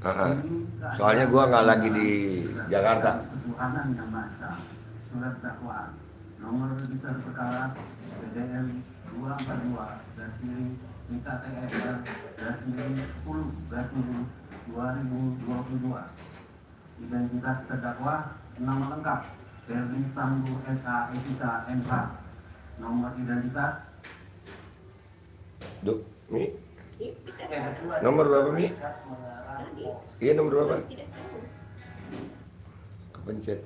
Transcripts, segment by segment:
Aha. Soalnya gua nggak lagi di Jakarta. Ketuhanan yang Maha Esa. Surat dakwaan nomor besar perkara PDM 242 garis miring IKTR garis miring 10 garis miring 2022. Identitas terdakwa, nama lengkap Ferdi Sambo SH SIK MH. Nomor identitas Duh, Mi. Nomor berapa, Mi? Iya, nomor berapa? Kepencet.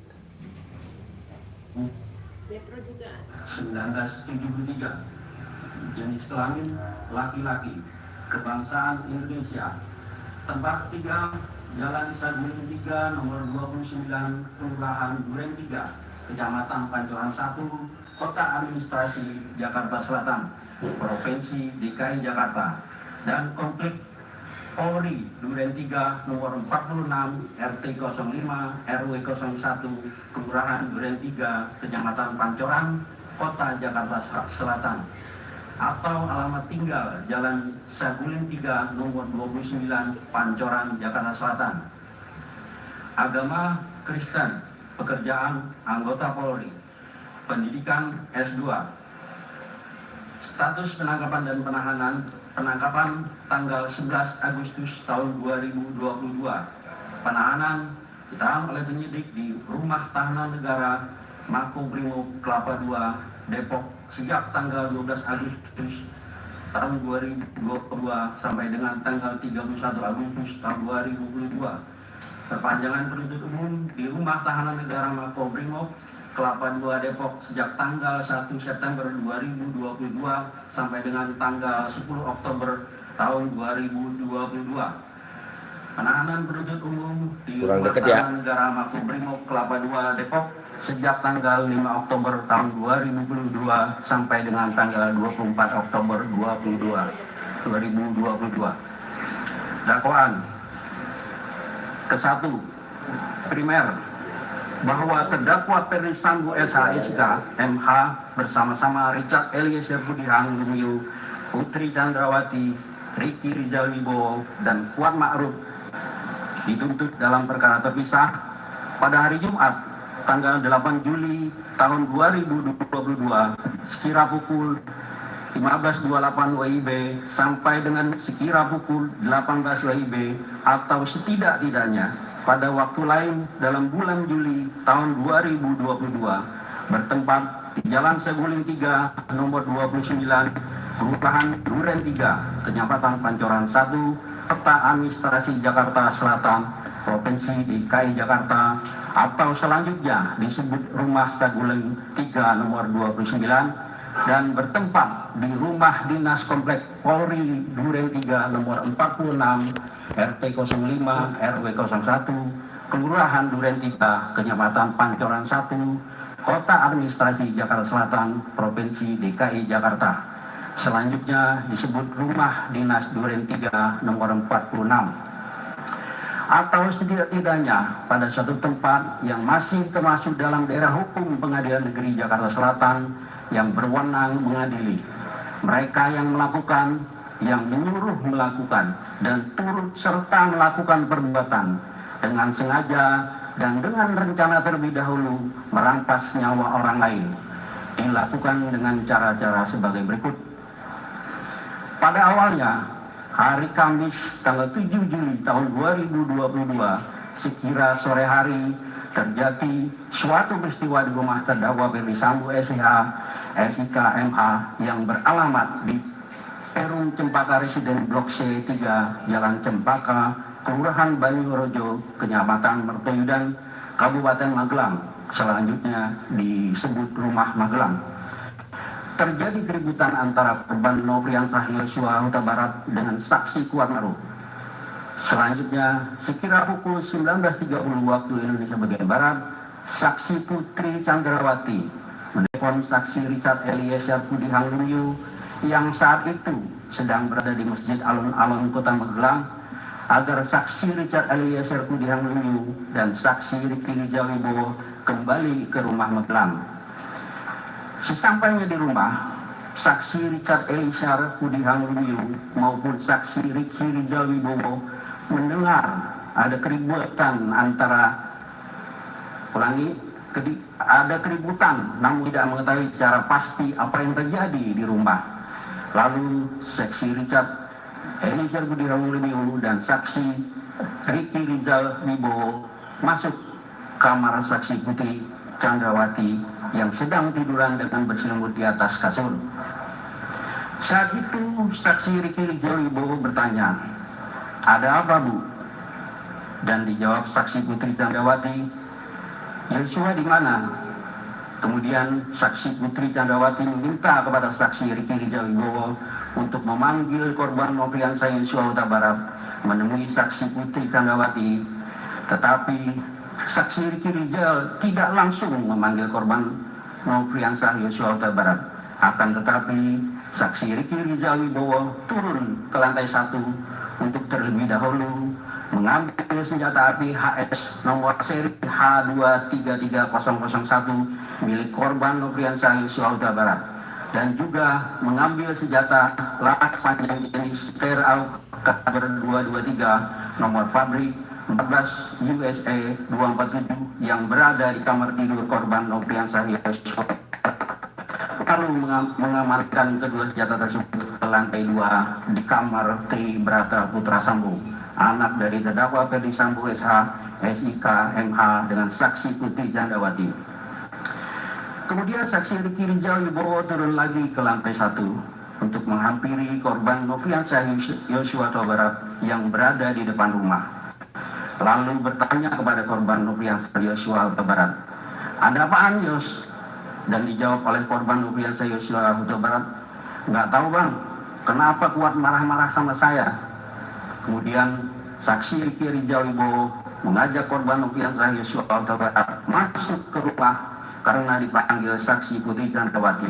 Metro juga. 1973. Jenis kelamin laki-laki. Kebangsaan Indonesia. Tempat tinggal Jalan Saguling 3 nomor 29 Kelurahan Duren 3 Kecamatan Pancoran 1 Kota Administrasi Jakarta Selatan Provinsi DKI Jakarta dan konflik Polri Duren 3 nomor 46 RT 05 RW 01 Kelurahan Duren 3 Kecamatan Pancoran Kota Jakarta Selatan atau alamat tinggal Jalan Saguling 3 nomor 29 Pancoran Jakarta Selatan. Agama Kristen, pekerjaan anggota Polri, pendidikan S2. Status penangkapan dan penangkapan tanggal 11 Agustus tahun 2022. Penahanan ditahan oleh penyidik di Rumah Tahanan Negara Makobrimob Kelapa II Depok sejak tanggal 12 Agustus tahun 2022 sampai dengan tanggal 31 Agustus tahun 2022. Perpanjangan penuntut umum di Rumah Tahanan Negara Makobrimob Kelapa II Depok sejak tanggal 1 September 2022 sampai dengan tanggal 10 Oktober tahun 2022. Penahanan penuntut umum di Rumah Tahanan Negara Makobrimob Kelapa II Depok sejak tanggal 5 Oktober tahun 2022 sampai dengan tanggal 24 Oktober 2022. Dakwaan ke-1 primer bahwa terdakwa Ferdi Sambo SH SIK MH bersama-sama Richard Eliezer Budihang Lumiu, Putri Chandrawati, Ricky Rizal Wibowo, dan Kuat Ma'ruf dituntut dalam perkara terpisah pada hari Jumat tanggal 8 Juli tahun 2022 sekira pukul 15.28 WIB sampai dengan sekira pukul 18 WIB atau setidak-tidaknya pada waktu lain dalam bulan Juli tahun 2022 bertempat di Jalan Saguling 3 nomor 29 Kelurahan Duren 3 Kecamatan Pancoran 1 Kota Administrasi Jakarta Selatan Provinsi DKI Jakarta atau selanjutnya disebut Rumah Saguling 3 nomor 29 dan bertempat di Rumah Dinas Komplek Polri Duren 3 nomor 46 RT 05 RW 01 Kelurahan Duren 3 Kecamatan Pancoran 1 Kota Administrasi Jakarta Selatan Provinsi DKI Jakarta. Selanjutnya disebut Rumah Dinas Duren 3 nomor 46 atau setidak-tidaknya pada suatu tempat yang masih termasuk dalam daerah hukum Pengadilan Negeri Jakarta Selatan yang berwenang mengadili. Mereka yang melakukan, yang menyuruh melakukan, dan turut serta melakukan perbuatan dengan sengaja dan dengan rencana terlebih dahulu merampas nyawa orang lain dilakukan dengan cara-cara sebagai berikut. Pada awalnya, hari Kamis tanggal 7 Juli tahun 2022 sekira sore hari terjadi suatu peristiwa di rumah terdakwa Ferdi Sambo SH SIK MH yang beralamat di Perum Cempaka Residen Blok C3 Jalan Cempaka Kelurahan Banyurojo Kecamatan Mertoyudan Kabupaten Magelang, selanjutnya disebut Rumah Magelang. Terjadi keributan antara korban Nofriansah Yosua Huta Barat dengan saksi Kuat Ma'ruf. Selanjutnya, sekira pukul 19.30 waktu Indonesia bagian Barat, saksi Putri Chandrawati menelpon saksi Richard Eliezer Budihang Lumiu yang saat itu sedang berada di Masjid Alun-Alun Kota Magelang agar saksi Richard Eliezer Budihang Lumiu dan saksi Ricky Rizal Wibowo kembali ke rumah Magelang. Sesampainya di rumah, saksi Richard Eliezer Budihang Lumiu maupun saksi Ricky Rizal Wibowo mendengar ada keributan ada keributan namun tidak mengetahui secara pasti apa yang terjadi di rumah. Lalu saksi Richard Eliezer Budi Lumiu dan saksi Ricky Rizal Wibowo masuk kamar saksi Putri Chandrawati yang sedang tiduran dengan berselimut di atas kasur. Saat itu saksi Ricky Rizal Wibowo bertanya, "Ada apa, Bu?" Dan dijawab saksi Putri Chandrawati, "Yosua di mana?" Kemudian saksi Putri Chandrawati meminta kepada saksi Ricky Rizal Wibowo untuk memanggil korban Nofriansah Yosua Huta Barat menemui saksi Putri Chandrawati, tetapi saksi Ricky Rizal tidak langsung memanggil korban Nofriansah Yosua Huta Barat. Akan tetapi saksi Ricky Rizal Wibowo turun ke lantai 1 untuk terlebih dahulu mengambil senjata api HS nomor seri H233001 milik korban Nofriansah Yosua Huta Barat dan juga mengambil senjata laras panjang jenis Ter AUK kaliber 223 nomor pabrik 14 USA 247 yang berada di kamar tidur korban Nofriansah Yosua, lalu mengamankan kedua senjata tersebut ke lantai 2 di kamar Tri Brata Putra Sambo, anak dari terdakwa Ferdi Sambo SH, SIK, MH dengan saksi Putri Chandrawati. Kemudian saksi Ricky Rizal Wibowo turun lagi ke lantai 1 untuk menghampiri korban Nofriansah Yosua Huta Barat yang berada di depan rumah. Lalu bertanya kepada korban Nofriansah Yosua Huta Barat, "Ada apaan, Yos?" Dan dijawab oleh korban Nofriansah Yosua Huta Barat, "Nggak tahu, Bang, kenapa kuat marah-marah sama saya?" Kemudian saksi Ricky Rizal Wibowo mengajak korban Nofriansah Yosua Huta Barat masuk ke rumah karena dipanggil saksi Putri Chandrawati,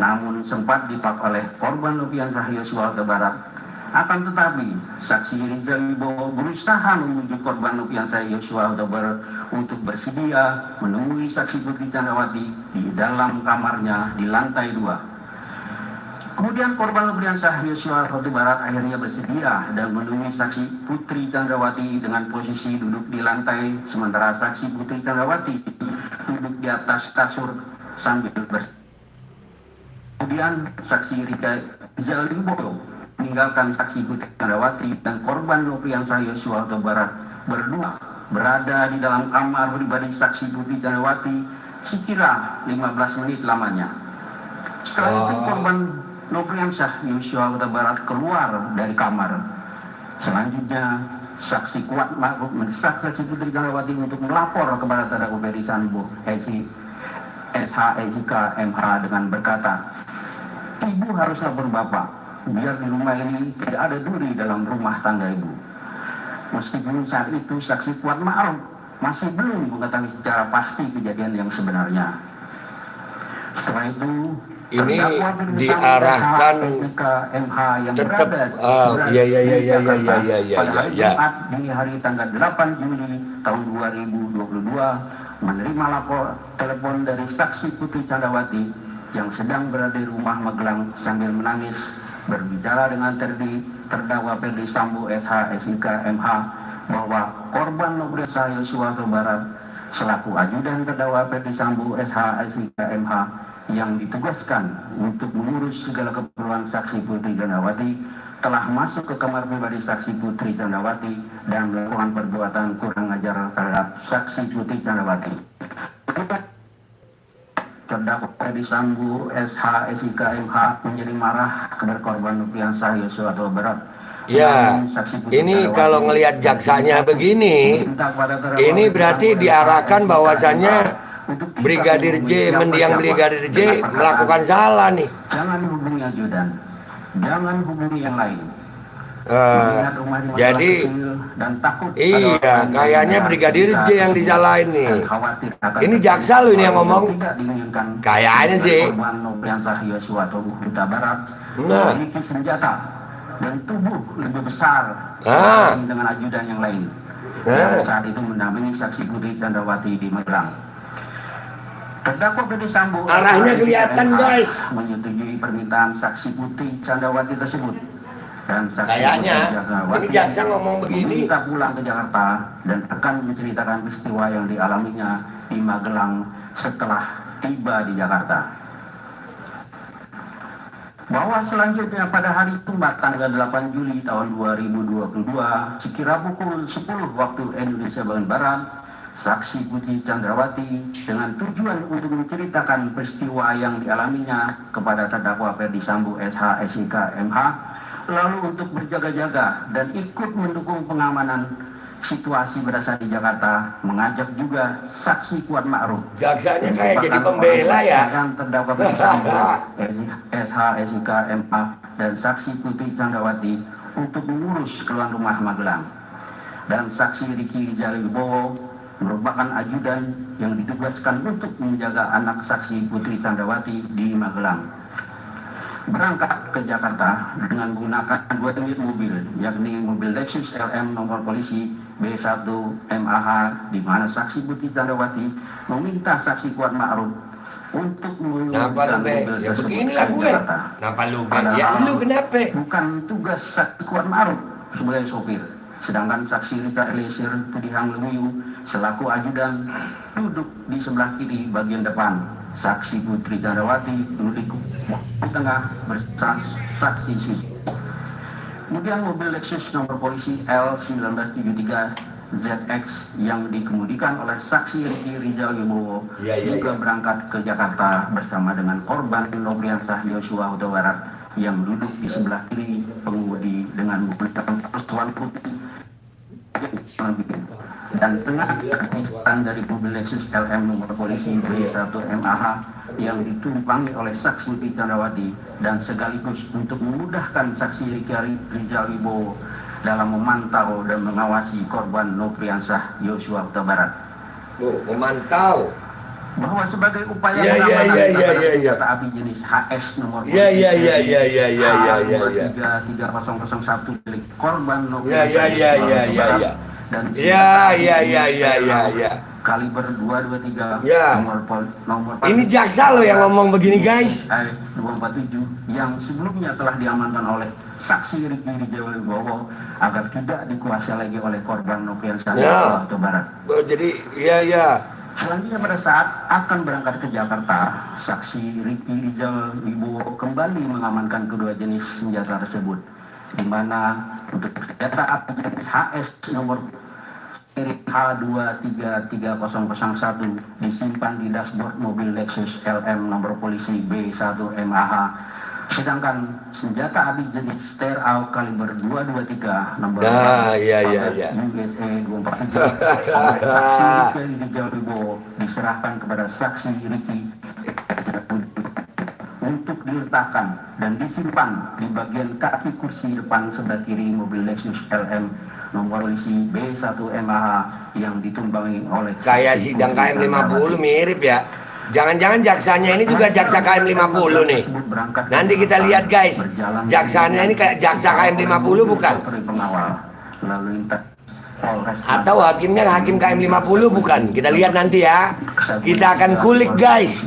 namun sempat dipak oleh korban Nofriansah Yosua Huta Barat. Akan tetapi saksi Rizal Wibowo berusaha membujuk korban Nofriansah Yosua Huta Barat untuk bersedia menemui saksi Putri Chandrawati di dalam kamarnya di lantai 2. Kemudian korban Nofriansah Yosua Huta Barat akhirnya bersedia dan menemui saksi Putri Chandrawati dengan posisi duduk di lantai, sementara saksi Putri Chandrawati duduk di atas kasur sambil bersih. Kemudian saksi Rizal Wibowo meninggalkan saksi Putri Chandrawati dan korban Nofriansah Yosua Huta Barat berdua berada di dalam kamar pribadi saksi Putri Chandrawati sekira 15 menit lamanya. Setelah itu korban Nofriansah Yosua Huta Barat keluar dari kamar. Selanjutnya saksi Kuat Ma'ruf mendesak saksi Putri Chandrawati untuk melapor kepada terdakwa Ferdi Sambo SH, SIK, MH dengan berkata, "Ibu harus lapor Bapak, biar di rumah ini tidak ada duri dalam rumah tangga Ibu." Meskipun saat itu saksi Kuat Ma'ruf masih belum mengetahui secara pasti kejadian yang sebenarnya. Setelah itu ini diarahkan tetap Jumat dini hari tanggal 8 Juli tahun 2022 menerima lapor telepon dari saksi Putri Chandrawati yang sedang berada di rumah Magelang sambil menangis berbicara dengan terdakwa Ferdi Sambo SH, SIK, MH bahwa korban Nofriansah Yosua Huta Barat selaku ajudan terdakwa Ferdi Sambo SH, SIK, MH yang ditugaskan untuk mengurus segala keperluan saksi Putri Chandrawati telah masuk ke kamar pribadi saksi Putri Chandrawati dan melakukan perbuatan kurang ajar terhadap saksi Putri Chandrawati. Terdakwa Ferdi Sambo SH, SIK, MH menjadi marah kepada korban Nofriansah Yosua Huta Barat. Ya, ini kalau ngelihat jaksanya begini, ini berarti diarahkan bahwasannya Brigadir J, mendiang Brigadir J melakukan salah nih. Jangan hubungi ajudan, jangan hubungi yang lain. Jadi iya, kayaknya Brigadir J yang disalahin nih. Ini jaksa loh ini yang ngomong. Kayaknya sih. Nofriansah Yosua Huta Barat Nah, memiliki senjata dan tubuh lebih besar dengan ajudan yang lain. Yang saat itu mendampingi saksi Putri Chandrawati di Magelang. Terdakwa Ferdi Sambo arahnya kelihatan guys. Menyetujui permintaan saksi Putri Chandrawati tersebut. dan saksi Kayaknya Putri ini jaksa ngomong begini. meminta pulang ke Jakarta dan akan menceritakan peristiwa yang dialaminya di Magelang setelah tiba di Jakarta. Bahwa selanjutnya pada hari Jumat tanggal 8 Juli tahun 2022 sekira pukul 10 waktu Indonesia bagian Barat, saksi Putri Chandrawati dengan tujuan untuk menceritakan peristiwa yang dialaminya kepada terdakwa Ferdi Sambo SH SIK MH, lalu untuk berjaga-jaga dan ikut mendukung pengamanan situasi pada saat di Jakarta, mengajak juga saksi Kuat Ma'ruf. Jaksanya kayak jadi pembela ya. Yang terdakwa Ferdi Sambo SH SIK MH dan saksi Putri Chandrawati untuk mengurus keluar rumah Magelang. Dan saksi Riki Rizal Wibowo merupakan ajudan yang ditugaskan untuk menjaga anak saksi Putri Chandrawati di Magelang. Berangkat ke Jakarta dengan menggunakan 2 unit mobil, yakni mobil Lexus LM nomor polisi B1 MAH, di mana saksi Putri Chandrawati meminta saksi Kuat Ma'ruf untuk Napa lu be? Ya beginilah gue. Napa lu be? Ya lu kenapa? Bukan tugas saksi Kuat Ma'ruf sebagai sopir. Sedangkan saksi Rita Eliezer Tudihang Lumiu selaku ajudan duduk di sebelah kiri bagian depan. Saksi Putri Chandrawati duduk di tengah bersama saksi Susi. Kemudian mobil Lexus nomor polisi L1973 ZX yang dikemudikan oleh saksi Riki Rizal Wibowo juga berangkat ke Jakarta bersama dengan korban Nobriansah Yosua Huta Barat yang duduk di sebelah kiri pengemudi dengan menggunakan persetujuan putih dan tengah kepisan dari mobil Lexus LM nomor polisi B1 MAH yang ditumpangi oleh saksi Putri Chandrawati dan sekaligus untuk memudahkan saksi Riki Rizal Wibowo dalam memantau dan mengawasi korban Nobriansah Yosua Huta Barat. Memantau Bahwa sebagai upaya pengamanan senjata api jenis HS nomor polisi H2330001 milik korban Nobriansah dan kaliber 223 nomor ini jaksa lo yang ngomong begini guys. 247 yang sebelumnya telah diamankan oleh saksi Riki Rizal Wibowo agar tidak dikuasai lagi oleh korban Nobriansah Yosua Huta Barat. Jadi Selanjutnya pada saat akan berangkat ke Jakarta, saksi Riki Rizal Wibowo kembali mengamankan kedua jenis senjata tersebut, di mana untuk senjata api jenis HS nomor H2330001 disimpan di dashboard mobil Lexus LM nomor polisi B1 MAH, sedangkan senjata api jenis Sterau kaliber 223 nomor USA 243 oleh saksi Riki Rizal Wibowo diserahkan kepada saksi Riki untuk diletakkan dan disimpan di bagian kaki kursi depan sebelah kiri mobil Lexus LM nomor polisi B1 MAH yang ditumpangi oleh kayak sidang KM50 mirip ya. Jangan-jangan jaksanya ini juga jaksa KM50 nih. Nanti kita lihat guys, jaksanya ini kayak jaksa KM50 bukan? Atau hakimnya hakim KM50 bukan? Kita lihat nanti ya. Kita akan kulik guys.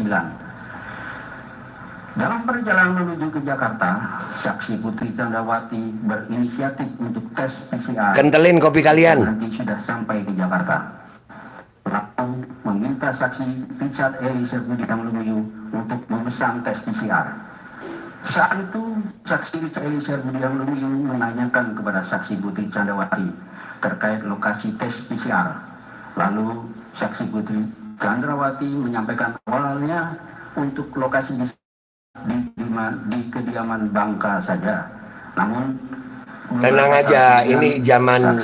Dalam perjalanan menuju ke Jakarta, saksi Putri Chandrawati berinisiatif untuk tes PCR. Kentelin kopi kalian. Nanti sudah sampai ke Jakarta. Lalu meminta saksi Richard Eliezer Tudihang Lumiu untuk memesan tes PCR. Saat itu, saksi Richard Eliezer Tudihang Lumiu menanyakan kepada saksi Putri Chandrawati terkait lokasi tes PCR. Lalu saksi Putri Chandrawati menyampaikan awalnya untuk lokasi di kediaman Bangka saja. Namun tenang aja, ini zaman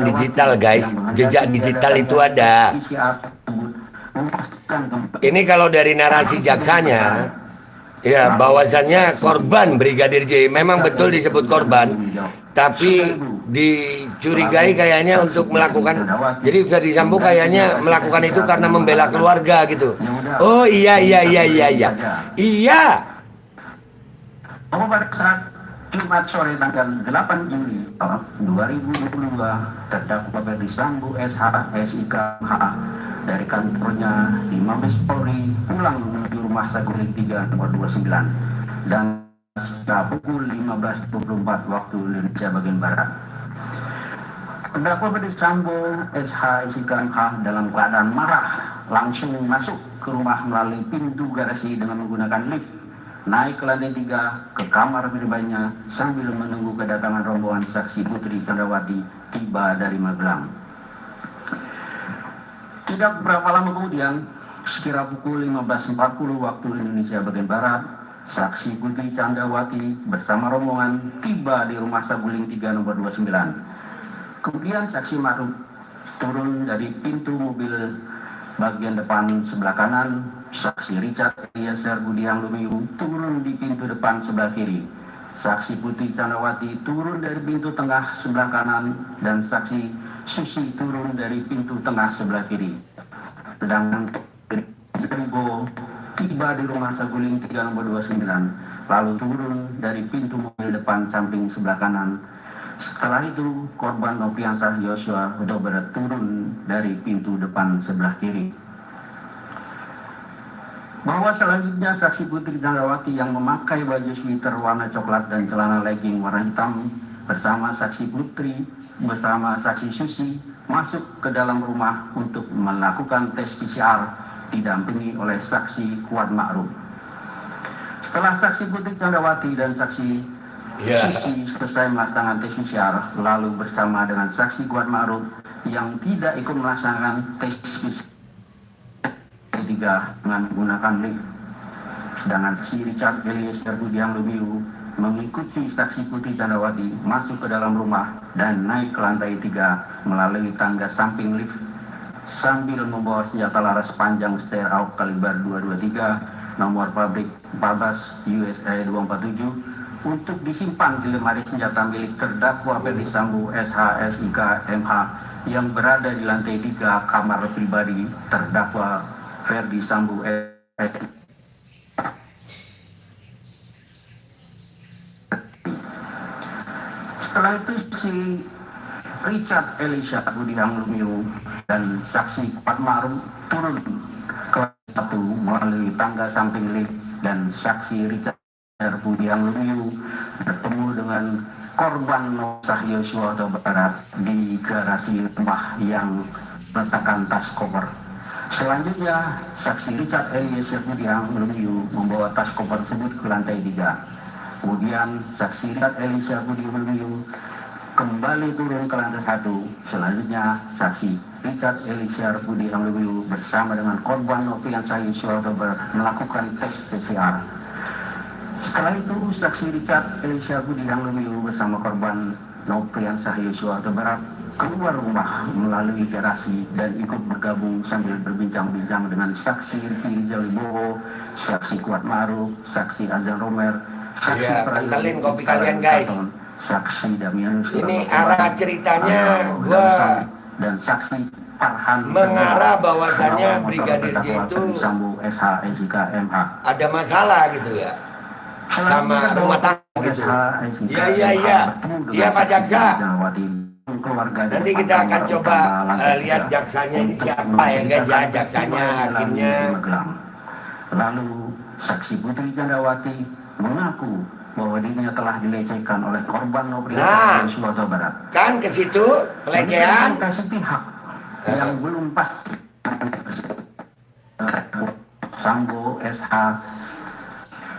digital guys. Jejak digital itu ada. Ini kalau dari narasi jaksanya, ya bahwasannya korban Brigadir J memang betul disebut korban, tapi dicurigai kayaknya untuk melakukan. Jadi Ferdi Sambo kayaknya melakukan itu karena membela keluarga gitu. Oh iya. Bahwa pada saat Jumat sore tanggal 8 Juli 2022 terdakwa Ferdi Sambo SH SIK MH dari kantornya di Mabes Polri pulang menuju rumah Saguling 3 nomor 29 dan pukul 15.24 waktu Indonesia bagian Barat. Terdakwa Ferdi Sambo SH SIK MH dalam keadaan marah langsung masuk ke rumah melalui pintu garasi dengan menggunakan lift, naik ke lantai 3 ke kamar pribadinya sambil menunggu kedatangan rombongan saksi Putri Candrawati tiba dari Magelang. Tidak berapa lama kemudian, sekira pukul 15.40 waktu Indonesia bagian Barat, saksi Putri Candrawati bersama rombongan tiba di rumah Saguling 3 nomor 29. Kemudian saksi Ma'ruf turun dari pintu mobil bagian depan sebelah kanan, saksi Richard Eliezer Budiang Lumiu turun di pintu depan sebelah kiri, saksi Putri Candrawati turun dari pintu tengah sebelah kanan, dan saksi Susi turun dari pintu tengah sebelah kiri. Sedangkan Seribo tiba di rumah Saguling 3 nomor 29, lalu turun dari pintu mobil depan samping sebelah kanan. Setelah itu, korban Nopriansah Yosua Huta Barat turun dari pintu depan sebelah kiri. Bahwa selanjutnya saksi Putri Candrawati yang memakai baju sweater warna coklat dan celana legging warna hitam bersama saksi Putri bersama saksi Susi masuk ke dalam rumah untuk melakukan tes PCR didampingi oleh saksi Kuat Ma'ruf. Setelah saksi Putri Candrawati dan saksi Susi selesai melaksanakan tes PCR, lalu bersama dengan saksi Kuat Ma'ruf yang tidak ikut melaksanakan tes PCR ketiga dengan menggunakan lift. Sedangkan saksi Richard Eliezer Budiang Lumiu mengikuti saksi Putri Candrawati masuk ke dalam rumah dan naik ke lantai 3 melalui tangga samping lift sambil membawa senjata laras panjang Steyr AUK kaliber 223 nomor pabrik 14 USA 247 untuk disimpan di lemari senjata milik terdakwa Ferdi Sambo SH SIK MH yang berada di lantai 3 kamar pribadi terdakwa Ferdi Sambo SH. Setelah itu si Richard Eliezer Budiang Lumiu dan saksi Kuat Ma'ruf turun ke lantai 1 melalui tangga samping lift, dan saksi Richard Budiang Lumiu bertemu dengan korban Nofriansah Yosua Huta Barat di garasi rumah yang meletakkan tas koper. Selanjutnya, saksi Richard Eliezer Budiang Lumiu membawa tas koper tersebut ke lantai 3. Kemudian, saksi Richard Eliezer Budiang Lumiu kembali turun ke lantai 1. Selanjutnya, saksi Richard Eliezer Budiang Lumiu bersama dengan korban Nofriansah Yosua Huta Barat melakukan tes PCR. Setelah itu, saksi Richard Eliezer Budiang Lumiu bersama korban Nofriansah Yosua Huta Barat keluar rumah melalui garasi dan ikut bergabung sambil berbincang-bincang dengan saksi Ricky Rizal Wibowo, saksi Kuat Ma'ruf, saksi Azan Romer, saksi kentalin kopi kalian guys. Saksi Damianus. Ini arah ceritanya gua dan saksi Farhan mengarah bahwasannya Brigadir J itu Sambo SH SIK MH ada masalah gitu ya sama rumah tangga gitu. Iya Pak Jaksa. Nanti kita akan coba lihat jaksanya ini siapa ya guys ya, jaksanya, hakimnya. Lalu saksi Putri Candrawati mengaku bahwa dirinya telah dilecehkan oleh korban Nofriansah Yosua Huta Barat. Kan ke situ pelecehan kasih pihak yang belum pasti. Sambo SH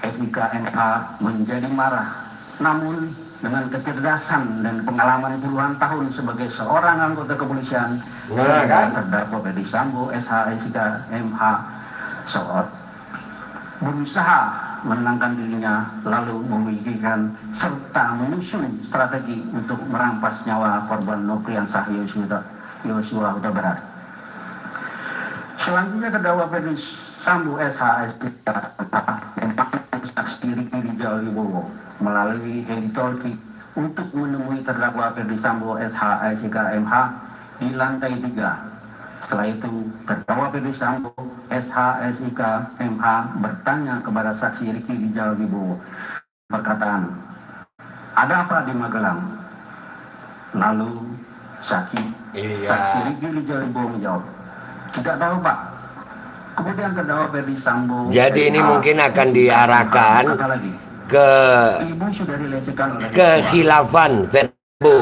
SIK MH menjadi marah, namun dengan kecerdasan dan pengalaman puluhan tahun sebagai seorang anggota kepolisian, terdakwa Ferdi Sambo SH SIK MH berusaha menenangkan dirinya, lalu memikirkan serta menyusun strategi untuk merampas nyawa korban Nofriansah Yosua Huta Barat. Selanjutnya, terdakwa Ferdi Sambo SH SIK saksi Ricky Rizal Wibowo melalui heli-talkie untuk menemui terdakwa Ferdi Sambo SH SIK MH di lantai 3. Setelah itu, terdakwa Ferdi Sambo SH SIK MH bertanya kepada saksi Ricky Rizal Wibowo perkataan, "Ada apa di Magelang?" Lalu saksi Ricky Rizal Wibowo menjawab, "Tidak tahu Pak." Kemudian terdakwa Ferdi Sambo. Jadi ini mungkin akan diarahkan ke Ibu sudah dilecehkan oleh kekhilafan Verdi Sambo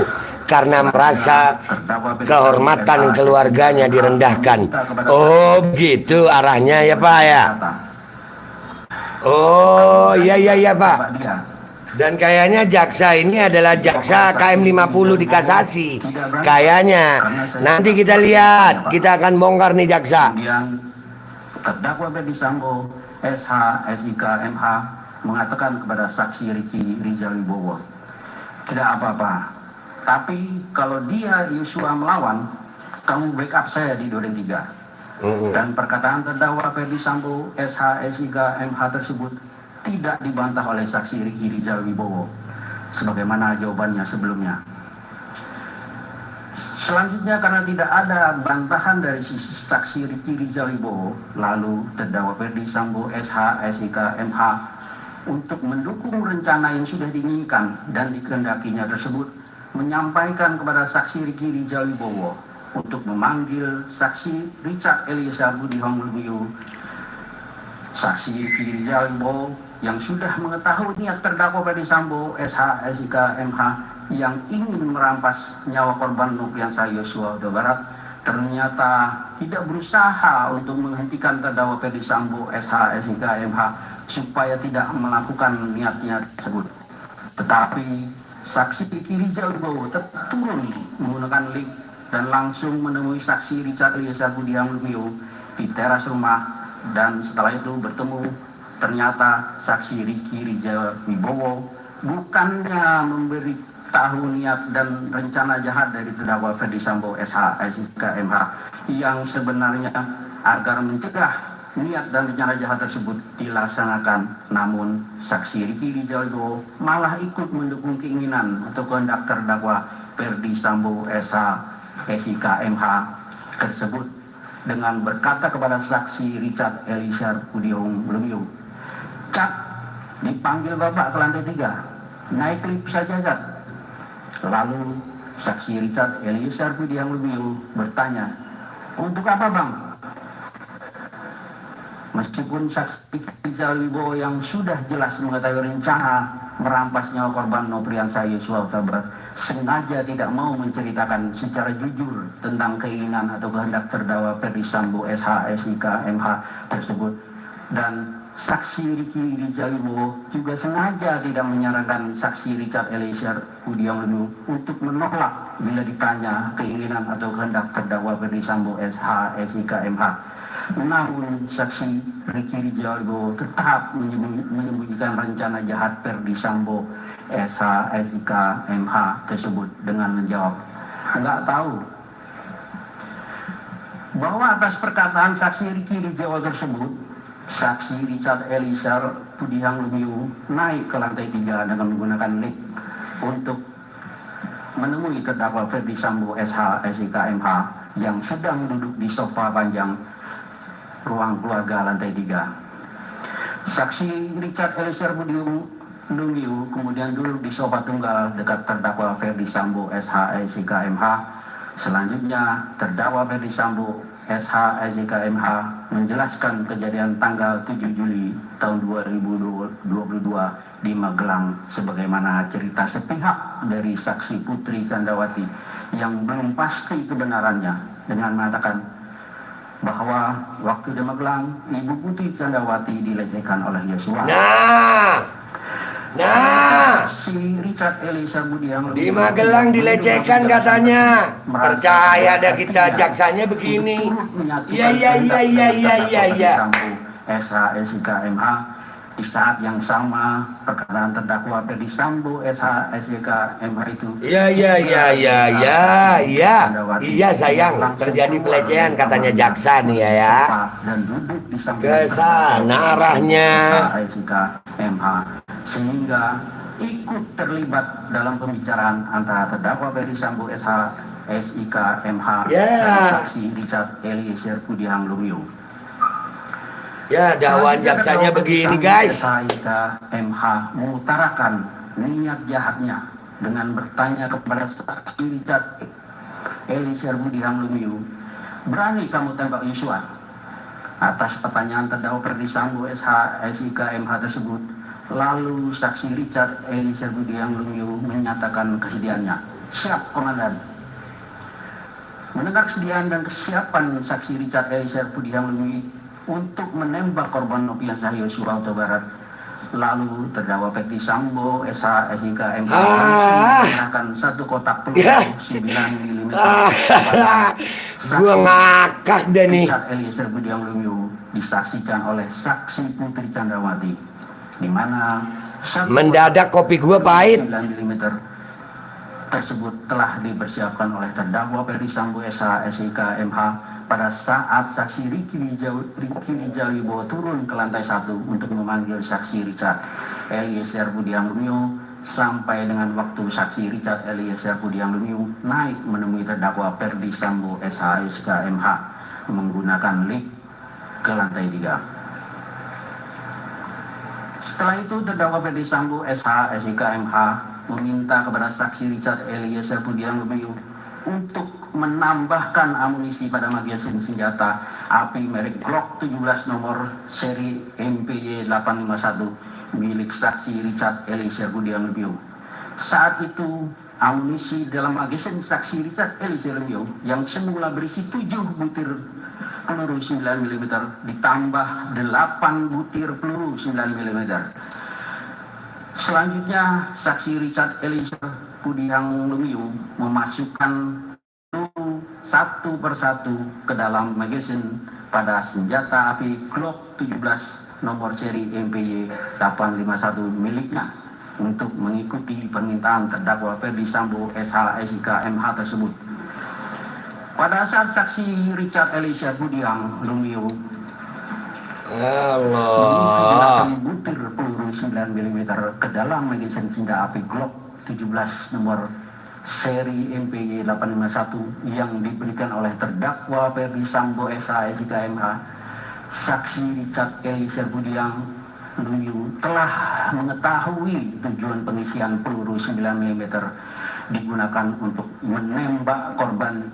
karena merasa kehormatan keluarganya direndahkan. Oh, gitu arahnya ya Pak ya. Oh, iya Pak. Dan kayaknya jaksa ini adalah jaksa KM 50 di kasasi. Kayaknya. Nanti kita lihat, kita akan bongkar nih jaksa. Kemudian terdakwa Ferdi Sambo, SH, SIK, MH mengatakan kepada saksi Ricky Rizal Wibowo, tidak apa-apa, tapi kalau dia Yosua melawan, kamu backup saya di Duren 3. Dan perkataan terdakwa Ferdi Sambo, SH, SIK, MH tersebut tidak dibantah oleh saksi Ricky Rizal Wibowo sebagaimana jawabannya sebelumnya. Selanjutnya, karena tidak ada bantahan dari sisi saksi Ricky Rizal Wibowo, lalu terdakwa Ferdi Sambo, SH, SIK, MH untuk mendukung rencana yang sudah diinginkan dan dikehendakinya tersebut, menyampaikan kepada saksi Ricky Rizal Wibowo untuk memanggil saksi Richard Eliezer Budiang Lumiu. Saksi Ricky Rizal Wibowo yang sudah mengetahui niat terdakwa Ferdi Sambo, SH, SIK, MH yang ingin merampas nyawa korban Nofriansah Yosua Huta Barat ternyata tidak berusaha untuk menghentikan terdakwa Ferdi Sambo, SH, SIK, MH supaya tidak melakukan niat-niat tersebut. Tetapi saksi Ricky Rizal Wibowo tetap turun menggunakan lift dan langsung menemui saksi Richard Eliezer Budiang Lumiu di teras rumah, dan setelah itu bertemu. Ternyata saksi Ricky Rizal Wibowo bukannya memberi tahu niat dan rencana jahat dari terdakwa Ferdi Sambo, SH, SIK, MH yang sebenarnya agar mencegah niat dan rencana jahat tersebut dilaksanakan. Namun saksi Ricky Rizal Wibowo malah ikut mendukung keinginan atau kehendak terdakwa Ferdi Sambo, SH, SIK, MH tersebut dengan berkata kepada saksi Richard Eliezer Budiang Lumiu, "Cak, dipanggil Bapak ke lantai 3, naik lift saja Cak." Lalu saksi Richard Eliezer Budiang Lumiu bertanya, "Untuk apa Bang?" Meskipun saksi Rizal Wibowo yang sudah jelas mengetahui rencana merampas nyawa korban Nofriansah Yosua Huta Barat sengaja tidak mau menceritakan secara jujur tentang keinginan atau kehendak terdakwa Ferdi Sambo, SH, SIK, MH tersebut, dan saksi Ricky Rizal Wibowo juga sengaja tidak menyarankan saksi Richard Eliezer Budiang Lumiu untuk menolak bila ditanya keinginan atau kehendak terdakwa Ferdi Sambo, SH, SIK, MH. Namun saksi Ricky Rizal Wibowo tetap menyembunyikan rencana jahat Ferdi Sambo, SH, SIK, MH tersebut dengan menjawab, "Enggak tahu." Bahwa atas perkataan saksi Ricky Rizal tersebut, saksi Richard Eliezer Budiang Lumiu naik ke lantai 3 dengan menggunakan lift untuk menemui terdakwa Ferdi Sambo, SH, SIK, MH yang sedang duduk di sofa panjang ruang keluarga lantai 3. Saksi Richard Eliezer Budiang Lumiu kemudian duduk di sofa tunggal dekat terdakwa Ferdi Sambo, SH, SIK, MH. Selanjutnya terdakwa Ferdi Sambo, SH, SIK, MH menjelaskan kejadian tanggal 7 Juli tahun 2022 di Magelang sebagaimana cerita sepihak dari saksi Putri Candrawati yang belum pasti kebenarannya, dengan mengatakan bahwa waktu di Magelang Ibu Putri Candrawati dilecehkan oleh Yosua. Si Richard Eliezer Budiang Di Magelang dilecehkan katanya. Percaya ada kita jaksanya begini. Iya. SH, SIK, MH di saat yang sama perkataan terdakwa Ferdi Sambo, SH, SIK, MH itu. Iya sayang, terjadi pelecehan katanya jaksa nih ya. Dan duduk di samping ke sana arahnya. SIK, MH sehingga ikut terlibat dalam pembicaraan antara terdakwa Ferdi Sambo, SH, SIK, MH dan saksi Richard Eliezer Budiang Lumiu. Ya, dakwaan jaksanya begini guys. SIK, MH mengutarakan niat jahatnya dengan bertanya kepada saksi Richard Eliezer Budiang Lumiu, "Berani kamu tembak Yosua?" Atas pertanyaan terdakwa Ferdi Sambo, SH, SIK, MH tersebut, Lalu saksi Richard Eliezer Budiang Lumiu menyatakan kesediaannya. Siap, Komandan. Mendengar kesediaan dan kesiapan saksi Richard Eliezer Budiang Lumiu untuk menembak korban Nopiansah Yosua Huta Barat, lalu terdakwa Ferdi Sambo, SH, SIK, MH menyerahkan satu kotak peluru 9 mm. Gua ngakak deh nih. Richard Eliezer Budiang Lumiu disaksikan oleh saksi Putri Chandrawati, di mana mendadak kopi gua pahit. 9 mm tersebut telah dipersiapkan oleh terdakwa Ferdi Sambo, SH, SIK, MH pada saat saksi Ricky Wijaya turun ke lantai 1 untuk memanggil saksi Richard Eliezer Budiang Lumiu, sampai dengan waktu saksi Richard Eliezer Budiang Lumiu naik menemui terdakwa Ferdi Sambo, SH, SIK, MH menggunakan lift ke lantai 3. Setelah itu terdakwa Ferdi Sambo, SH, SIK, MH meminta kepada saksi Richard Eliezer Budiang Lumiu untuk menambahkan amunisi pada magasin senjata api merek Glock 17 nomor seri MPY 851 milik saksi Richard Eliezer Budiang Lumiu. Saat itu amunisi dalam magasin saksi Richard Eliezer Lumiu yang semula berisi 7 butir peluru 9 mm ditambah 8 butir peluru 9 mm. Selanjutnya, saksi Richard Eliezer Budiang Lumiu memasukkan peluru satu persatu ke dalam magasin pada senjata api Glock 17 nomor seri MPY 851 miliknya untuk mengikuti permintaan terdakwa Ferdi Sambo, SH, SIK, MH tersebut. Pada saat saksi Richard Eliezer Budiang Lumiu Allah, butir peluru 9 mm ke dalam magasin senjata api Glock 17 nomor seri MPY 851 yang diberikan oleh terdakwa Ferdi Sambo, SH, SIK, MH, saksi Richard Eliezer Budiang Lumiu telah mengetahui tujuan pengisian peluru 9 mm digunakan untuk menembak korban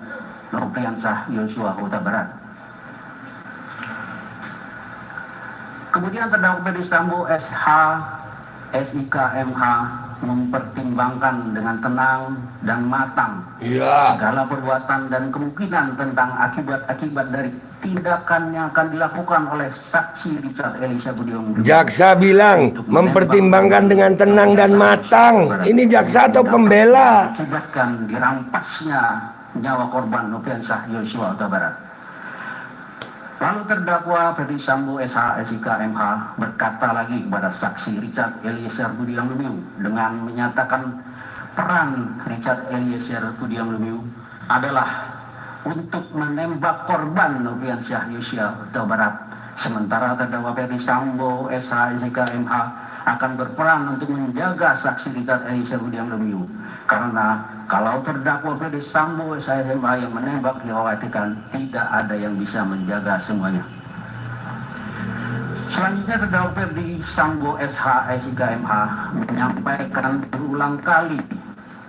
Nopiansah Yosua Huta Barat. Kemudian terdakwa Ferdi Sambo, SH, SIK, MH mempertimbangkan dengan tenang dan matang segala perbuatan dan kemungkinan tentang akibat-akibat dari tindakan yang akan dilakukan oleh saksi Richard Eliezer Budiang Lumiu. Jaksa bilang mempertimbangkan dengan tenang dan matang. Ini jaksa atau pembela? Akibatkan dirampasnya nyawa korban Nopiansah Yosua Huta Barat. Lalu terdakwa Ferdi Sambo, SH, SIK, MH berkata lagi kepada saksi Richard Eliezer Budiang Lumiu dengan menyatakan peran Richard Eliezer Budiang Lumiu adalah untuk menembak korban Nopiansah Yosua Huta Barat, sementara terdakwa Ferdi Sambo, SH, SIK, MH akan berperan untuk menjaga saksi Richard Eliezer Budiang Lumiu. Karena kalau terdakwa Ferdi Sambo, SH, MH yang menembak dikhawatirkan tidak ada yang bisa menjaga semuanya. Selanjutnya terdakwa Ferdi Sambo, SH, SIK, MH menyampaikan berulang kali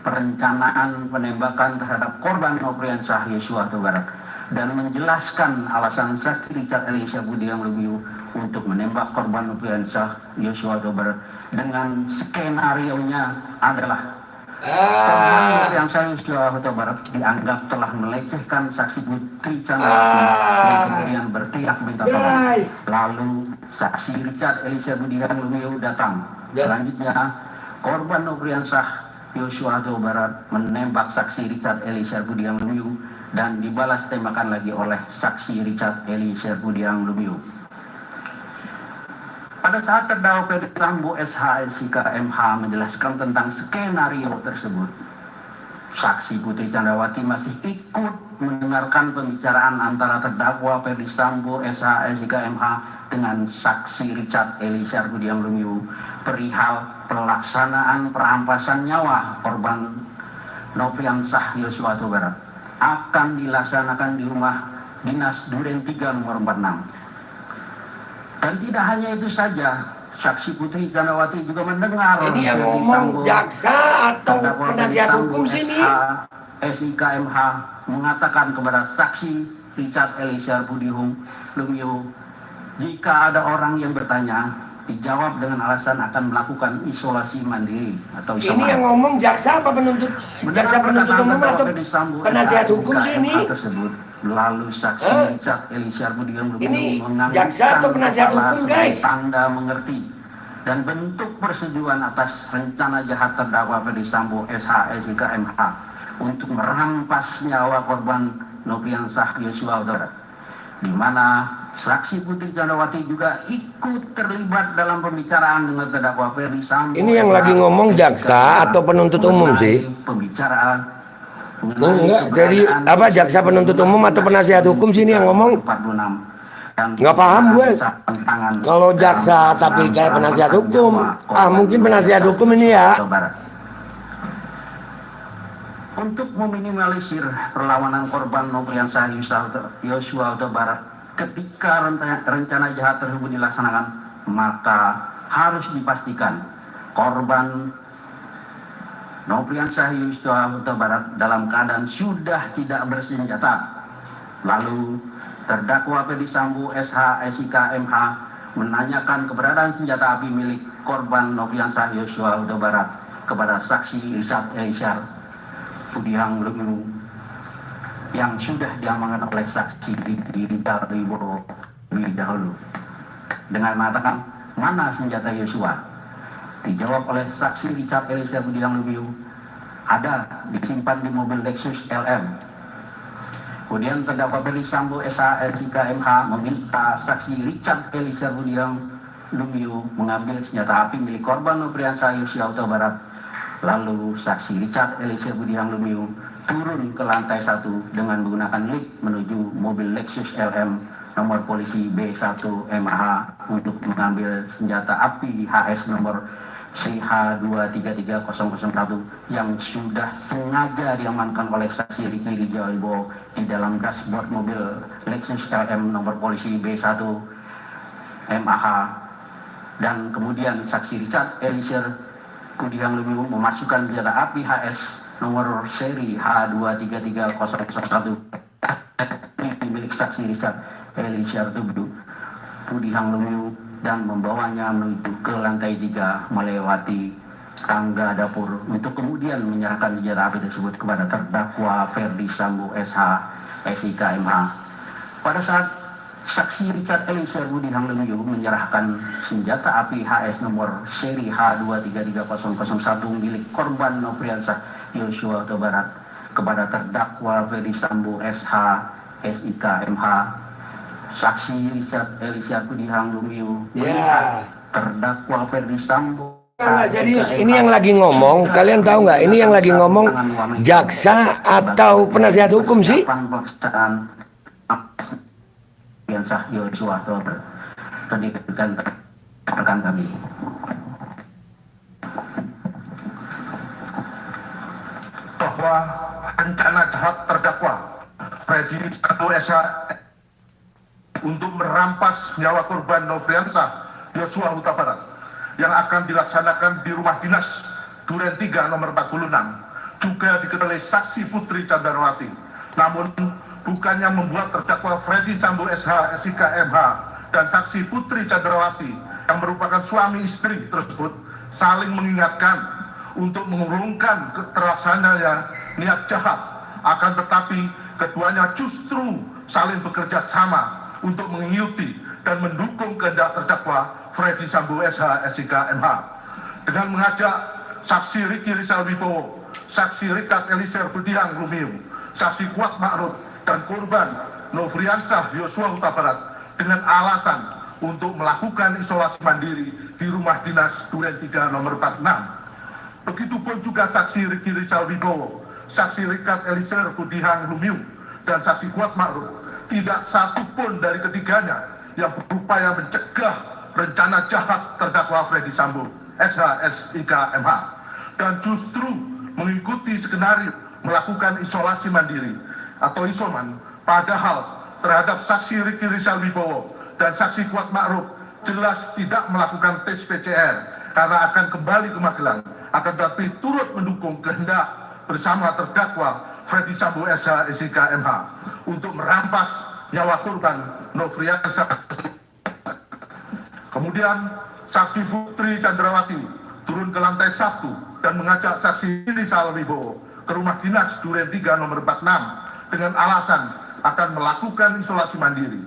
perencanaan penembakan terhadap korban Nopiansah Yosua Huta Barat dan menjelaskan alasan saksi Richard Eliezer Budiang Lumiu untuk menembak korban Nopiansah Yosua Huta Barat dengan skenario-nya adalah korban Nopiansah Yosua Huta Barat dianggap telah melecehkan saksi Putri Chandrawati dan kemudian berteriak minta tolong. Lalu saksi Richard Eliezer Budiang Lumiu datang. Selanjutnya korban Nopiansah Yosua Huta Barat menembak saksi Richard Eliezer Budiang Lumiu dan dibalas tembakan lagi oleh saksi Richard Eliezer Budiang Lumiu. Pada saat terdakwa Ferdi Sambo, SH, SIK, MH menjelaskan tentang skenario tersebut, saksi Putri Chandrawati masih ikut mendengarkan pembicaraan antara terdakwa Ferdi Sambo, SH, SIK, MH dengan saksi Richard Eliezer Budiang Lumiu perihal pelaksanaan perampasan nyawa korban Nopiansah Yosua Huta Barat akan dilaksanakan di rumah dinas Duren 3 nomor 46. Dan tidak hanya itu saja, saksi Putri Chandrawati juga mendengar ini yang ngomong jaksa atau penasihat hukum sini. SIK, MH mengatakan kepada saksi Richard Eliezer Budiang Lumiu, jika ada orang yang bertanya dijawab dengan alasan akan melakukan isolasi mandiri atau Ini yang ngomong jaksa apa penuntut? Jaksa penuntut umum atau penasihat hukum sih ini? Tersebut. Lalu saksi Richard Eliezer Budiang Ini Lumiu jaksa atau penasihat hukum, guys? tanda mengerti dan bentuk persetujuan atas rencana jahat terdakwa Ferdi Sambo SH SIK MH untuk merampas nyawa korban Nofriansah Yosua Huta Barat, di mana saksi Putri Candrawati juga ikut terlibat dalam pembicaraan dengan terdakwa Ferdi Sambo. Ini yang lagi ngomong jaksa atau penuntut umum sih? Pembicaraan enggak, jadi apa jaksa penuntut umum atau penasihat hukum sini yang ngomong? 46. Nggak paham gue. Kalau jaksa tapi kayak penasihat hukum, mungkin penasihat hukum ini ya. Untuk meminimalisir perlawanan korban Nofriansah Yosua Huta Barat ketika rencana jahat tersebut dilaksanakan, maka harus dipastikan korban Nofriansah Yosua Huta Barat dalam keadaan sudah tidak bersenjata. Lalu terdakwa Ferdi Sambo SH SIK MH menanyakan keberadaan senjata api milik korban Nofriansah Yosua Huta Barat kepada saksi Richard Eliezer Budiang Lumiu yang sudah diamankan oleh saksi Richard Wibowo lebih dahulu dengan mengatakan, mana senjata Yosua? Dijawab oleh saksi Richard Eliezer Budiang Lumiu, ada, disimpan di mobil Lexus LM. Kemudian terdakwa Ferdi Sambo SH SIK MH meminta saksi Richard Eliezer Budiang Lumiu mengambil senjata api milik korban Nofriansah Yosua Huta Barat. Lalu saksi Richard Eliezer Budiang Lumiu turun ke lantai 1 dengan menggunakan lift menuju mobil Lexus LM nomor polisi B1 MH untuk mengambil senjata api HS nomor CH233001 yang sudah sengaja diamankan oleh saksi Ricky Rijal Wibowo di dalam dashboard mobil Lexus LM nomor polisi B1 MH. Dan kemudian saksi Richard Eliezer Budiang Lumiu memasukkan senjata api HS nomor seri H233001 milik saksi Richard Eliezer Budiang Lumiu dan membawanya menuju ke lantai 3 melewati tangga dapur untuk kemudian menyerahkan senjata api tersebut kepada terdakwa Ferdi Sambo SH SIK MH. Pada saat saksi Richard Eliezer Budiang Lumiu menyerahkan senjata api HS nomor seri H233001 milik korban Nofriansah Yosua Huta Barat kepada terdakwa Ferdi Sambo SH SIK MH, saksi Richard Eliezer Budiang Lumiu melihat terdakwa Ferdi Sambo. Nggak serius, ini yang lagi ngomong, kalian tahu nggak? Ini yang lagi ngomong jaksa atau penasihat hukum sih? Nofriansah Yosua Huta Barat terdirikan rekan kami. Bahwa rencana jahat terdakwa Ferdi Sambo SH untuk merampas nyawa korban Nofriansah Yosua Huta Barat yang akan dilaksanakan di rumah dinas Duren 3 nomor 46 juga diketahui saksi Putri Candrawati. Namun bukannya membuat terdakwa Ferdi Sambo SH SIK MH dan saksi Putri Candrawati yang merupakan suami istri tersebut saling mengingatkan untuk mengurungkan terlaksananya niat jahat, akan tetapi keduanya justru saling bekerja sama untuk mengikuti dan mendukung kehendak terdakwa Ferdi Sambo SH SIK MH dengan mengajak saksi Ricky Rizal Wibowo, saksi Richard Eliezer Budiang Lumiu, saksi Kuat Ma'ruf dan korban Nofriansah Yosua Huta Barat dengan alasan untuk melakukan isolasi mandiri di rumah dinas Duren 3 nomor 46. Begitupun juga saksi Ricky Rizal Wibowo, saksi Richard Eliezer Budiang Lumiu, dan saksi Kuat Ma'ruf, tidak satu pun dari ketiganya yang berupaya mencegah rencana jahat terdakwa Ferdi Sambo SH SIK MH dan justru mengikuti skenario melakukan isolasi mandiri atau isoman, padahal terhadap saksi Ricky Rizal Wibowo dan saksi Kuat Ma'ruf jelas tidak melakukan tes PCR karena akan kembali ke Magelang, akan tetapi turut mendukung kehendak bersama terdakwa Ferdi Sambo SH SIK MH untuk merampas nyawa korban Nofriansah. Kemudian saksi Putri Chandrawati turun ke lantai 1 dan mengajak saksi Rizal Wibowo ke rumah dinas Duren 3 nomor 46 dengan alasan akan melakukan isolasi mandiri.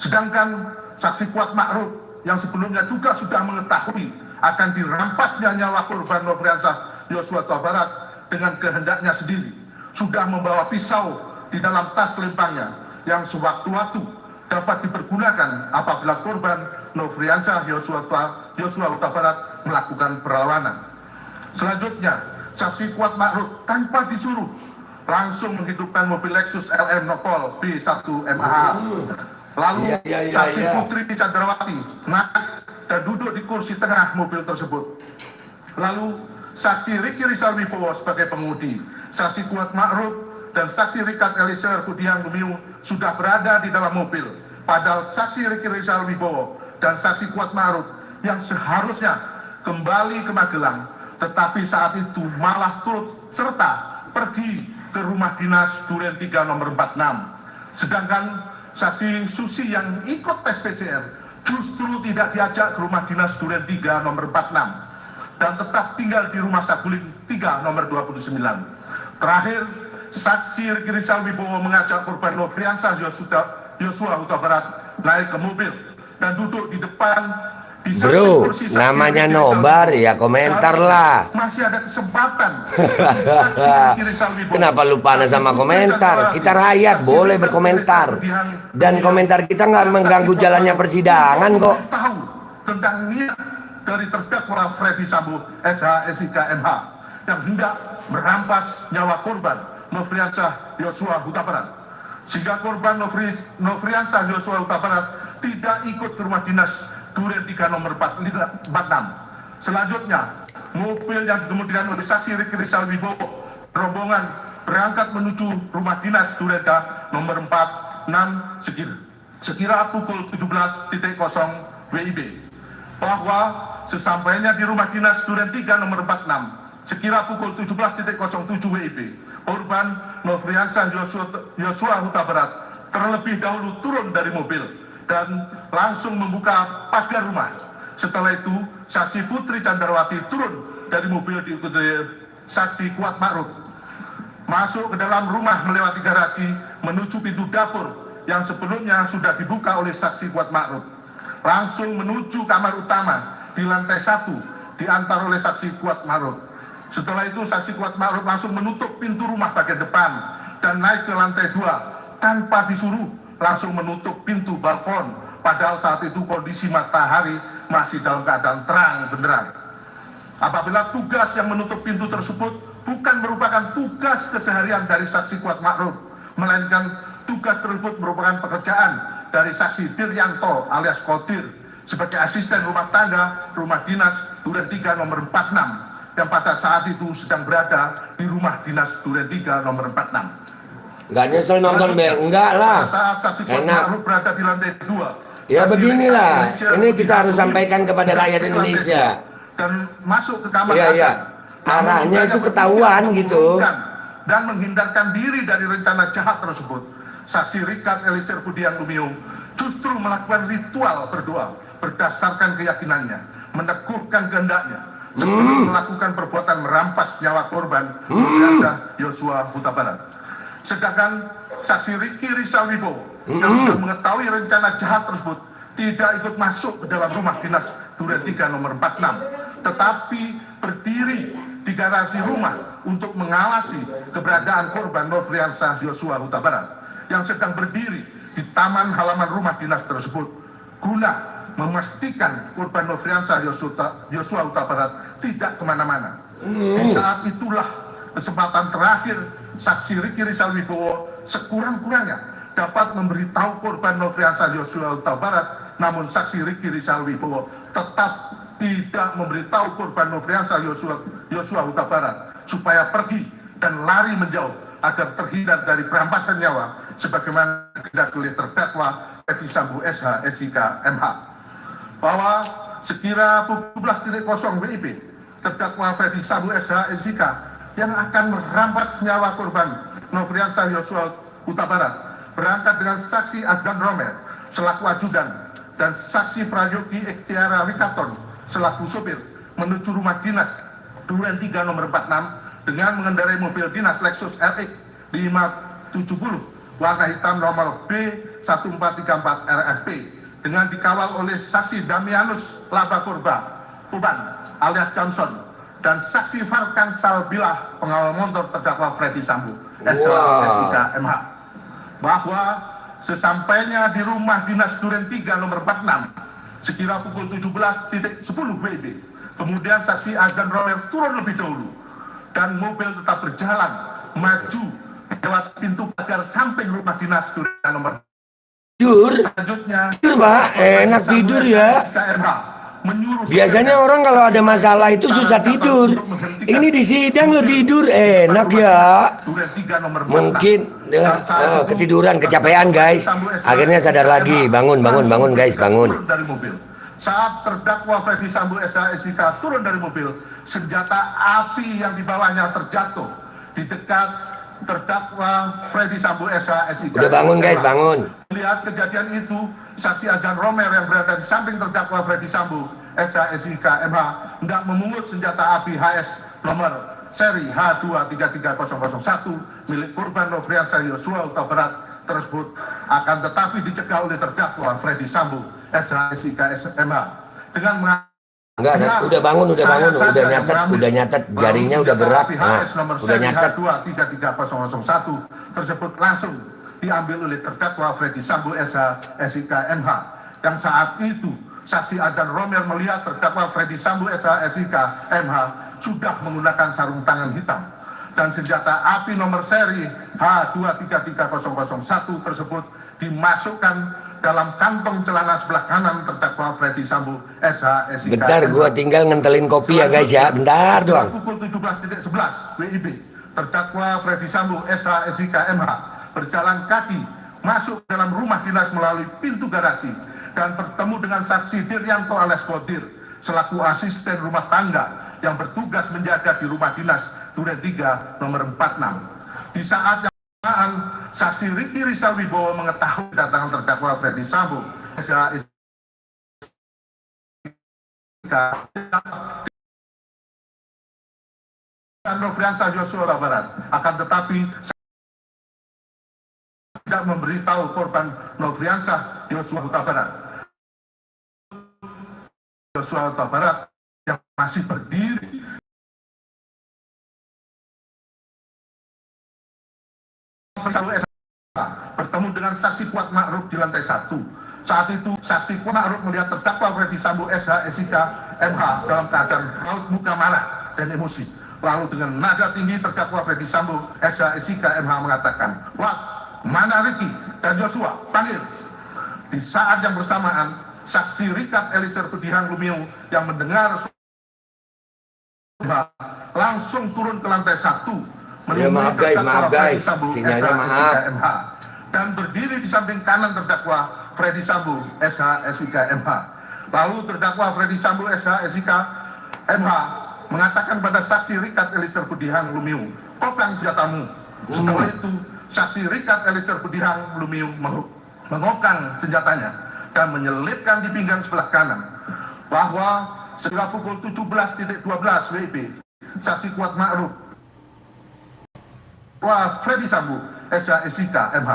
Sedangkan saksi Kuat Ma'ruf yang sebelumnya juga sudah mengetahui akan dirampasnya nyawa korban Nofriansah Yosua Huta Barat dengan kehendaknya sendiri, sudah membawa pisau di dalam tas lempangnya yang sewaktu-waktu dapat dipergunakan apabila korban Nofriansah Yosua Huta Barat melakukan perlawanan. Selanjutnya, saksi Kuat Ma'ruf tanpa disuruh langsung menghidupkan mobil Lexus LM Nopol B1 MAH. Lalu saksi Putri Chandrawati naik dan duduk di kursi tengah mobil tersebut. Lalu saksi Ricky Rizal Wibowo sebagai pengemudi, saksi Kuat Ma'ruf dan saksi Richard Eliezer Budiang Lumiu sudah berada di dalam mobil. Padahal saksi Ricky Rizal Wibowo dan saksi Kuat Ma'ruf yang seharusnya kembali ke Magelang, tetapi saat itu malah turut serta pergi ke rumah dinas Duren 3 nomor 46. Sedangkan saksi Susi yang ikut tes PCR justru tidak diajak ke rumah dinas Duren 3 nomor 46 dan tetap tinggal di rumah Saguling 3 nomor 29. Terakhir, saksi Ricky Rizal Wibowo mengajak korban Nofriansah Yosua Huta Barat naik ke mobil dan duduk di depan. Bro, namanya nobar ya komentar lah. Masih ada kesempatan. Kenapa lupa sama komentar? Kita rakyat boleh berkomentar. Dan komentar kita nggak mengganggu jalannya persidangan kok. Tahu tentang niat dari terdakwa Freddy Sambo SH SIK MH yang hendak merampas nyawa korban Nofriansah Yosua Huta Barat, sehingga korban Nofriansah Yosua Huta Barat tidak ikut ke rumah dinas Duren 3 nomor 46. Selanjutnya, mobil yang dikemudikan oleh saksi Ricky Rizal Wibowo rombongan berangkat menuju rumah dinas Duren 3 nomor 46 sekira pukul 17.00 WIB. Bahwa sesampainya di rumah dinas Duren 3 nomor 46 sekira pukul 17.07 WIB, korban Nofriansah Yosua Huta Barat terlebih dahulu turun dari mobil dan langsung membuka pagar rumah. Setelah itu, saksi Putri Chandrawati turun dari mobil diikuti saksi Kuat Ma'ruf, masuk ke dalam rumah melewati garasi menuju pintu dapur yang sebelumnya sudah dibuka oleh saksi Kuat Ma'ruf, langsung menuju kamar utama di lantai 1 diantar oleh saksi Kuat Ma'ruf. Setelah itu, saksi Kuat Ma'ruf langsung menutup pintu rumah bagian depan dan naik ke lantai 2 tanpa disuruh, langsung menutup pintu balkon, padahal saat itu kondisi matahari masih dalam keadaan terang benderang. Apabila tugas yang menutup pintu tersebut bukan merupakan tugas keseharian dari saksi Kuat Ma'ruf, melainkan tugas tersebut merupakan pekerjaan dari saksi Diryanto alias Kodir sebagai asisten rumah tangga rumah dinas Duren 3 nomor 46 yang pada saat itu sedang berada di rumah dinas Duren 3 nomor 46. Nggak nyesel nonton enggak lah. Enak. Berada di lantai 2. Ya beginilah. Ini kita harus sampaikan kepada rakyat Indonesia. Dan masuk ke kamar. Iya. Arahnya itu ketahuan gitu. Dan menghindarkan diri dari rencana jahat tersebut. Saksi Richard Eliezer Budiang Lumiu justru melakukan ritual berdoa berdasarkan keyakinannya, meneguhkan kehendaknya sebelum melakukan perbuatan merampas nyawa korban Nofriansah Yosua Huta Barat. Sedangkan saksi Ricky Rizal Wibowo yang sudah mengetahui rencana jahat tersebut tidak ikut masuk ke dalam rumah dinas Duren 3 nomor 46, tetapi berdiri di garasi rumah untuk mengawasi keberadaan korban Nofriansah Yosua Huta Barat yang sedang berdiri di taman halaman rumah dinas tersebut guna memastikan korban Nofriansah Yosua Huta Barat tidak kemana-mana. Di saat itulah kesempatan terakhir saksi Ricky Rizal Wibowo sekurang-kurangnya dapat memberitahu korban Nofriansah Yosua Huta Barat, namun saksi Ricky Rizal Wibowo tetap tidak memberitahu korban Nofriansah Yosua Huta Barat supaya pergi dan lari menjauh agar terhindar dari perampasan nyawa sebagaimana tidak oleh terdakwa Freddy Sambo SH SIK MH. Bahwa sekira pukul 17.00 WIB, terdakwa Freddy Sambo SH SIK yang akan merampas nyawa korban Nofriansah Yosua Huta Barat berangkat dengan saksi Azan Romer selaku ajudan dan saksi Prayogi Ikhtiara Wikaton selaku sopir menuju rumah dinas Duren 3 nomor 46 dengan mengendarai mobil dinas Lexus RX 570 warna hitam nomor B1434 RFP dengan dikawal oleh saksi Damianus Labakorba Uban alias Johnson dan saksi Farkan Salbilah pengawal motor terdakwa Freddy Sambo SIK MH, bahwa sesampainya di rumah dinas Duren 3 nomor 46 sekira pukul 17.10 WIB, kemudian saksi Azan Romer turun lebih dahulu dan mobil tetap berjalan maju lewat pintu pagar samping rumah dinas Duren nomor Tidur, selanjutnya tidur Pak, enak tidur ya. Biasanya orang kalau ada masalah itu susah tidur. Ini di sidang lo tidur, enak ya. Mungkin ketiduran, kecapean guys. Akhirnya sadar lagi, bangun guys, bangun. Dari mobil. Saat terdakwa Freddy Sambo SIK turun dari mobil, senjata api yang dibawanya terjatuh di dekat terdakwa Freddy Sambo SIK. Udah bangun guys, bangun. Melihat kejadian itu, saksi Azan Romer yang berada di samping terdakwa Freddy Sambo SIK MH hendak memungut senjata api HS nomor seri H233001 milik korban Nofriansah Yosua Huta Barat tersebut, akan tetapi dicegah oleh terdakwa Freddy Sambo SIK MH dengan Enggak, udah bangun, udah nyatet, jarinya udah gerak, udah nyatet. H-33001 tersebut langsung diambil oleh terdakwa Freddy Sambo SIK MH, yang saat itu saksi Azan Romer melihat terdakwa Freddy Sambo SIK MH sudah menggunakan sarung tangan hitam dan senjata api nomor seri H-233001 tersebut dimasukkan dalam kantong celana sebelah kanan terdakwa Freddy Sambo SIK. Bentar, gua tinggal ngentelin kopi ya guys ya, bentar doang. Pukul 17.11 WIB, terdakwa Freddy Sambo SIK MH berjalan kaki masuk dalam rumah dinas melalui pintu garasi dan bertemu dengan saksi Diryanto alias Kodir selaku asisten rumah tangga yang bertugas menjaga di rumah dinas Duren 3 nomor 46. Di saat yang bersamaan, saksi Ricky Rizal Wibowo mengetahui kedatangan terdakwa Freddy Sambo SIK dan Nofriansah Yosua Huta Barat, akan tetapi tidak memberitahu korban Nofriansah Yosua Huta Barat yang masih berdiri bertemu dengan saksi Kuat Ma'ruf di lantai 1. Saat itu saksi Kuat Ma'ruf melihat terdakwa Freddy Sambo SIK MH dalam keadaan raut muka marah dan emosi. Lalu dengan nada tinggi terdakwa Freddy Sambo SIK MH mengatakan, "Wah, mana Ricky dan Joshua? Panggil." Di saat yang bersamaan, saksi Richard Elisir Budihan Lumiu yang mendengar langsung turun ke lantai 1 Ya maaf guys, sinyalnya maaf. Dan berdiri di samping kanan terdakwa Freddy Sambo SIK MH. Lalu terdakwa Freddy Sambo SIK MH mengatakan pada saksi Richard Elisir Budihan Lumiu, "Kokang senjatamu." Setelah itu saksi Richard Elisir Budihan Lumiu mengokang senjatanya dan menyelipkan di pinggang sebelah kanan. Bahwa sekitar pukul 17.12 WIB, saksi Kuat Ma'ruf Freddy Sambo SIK MH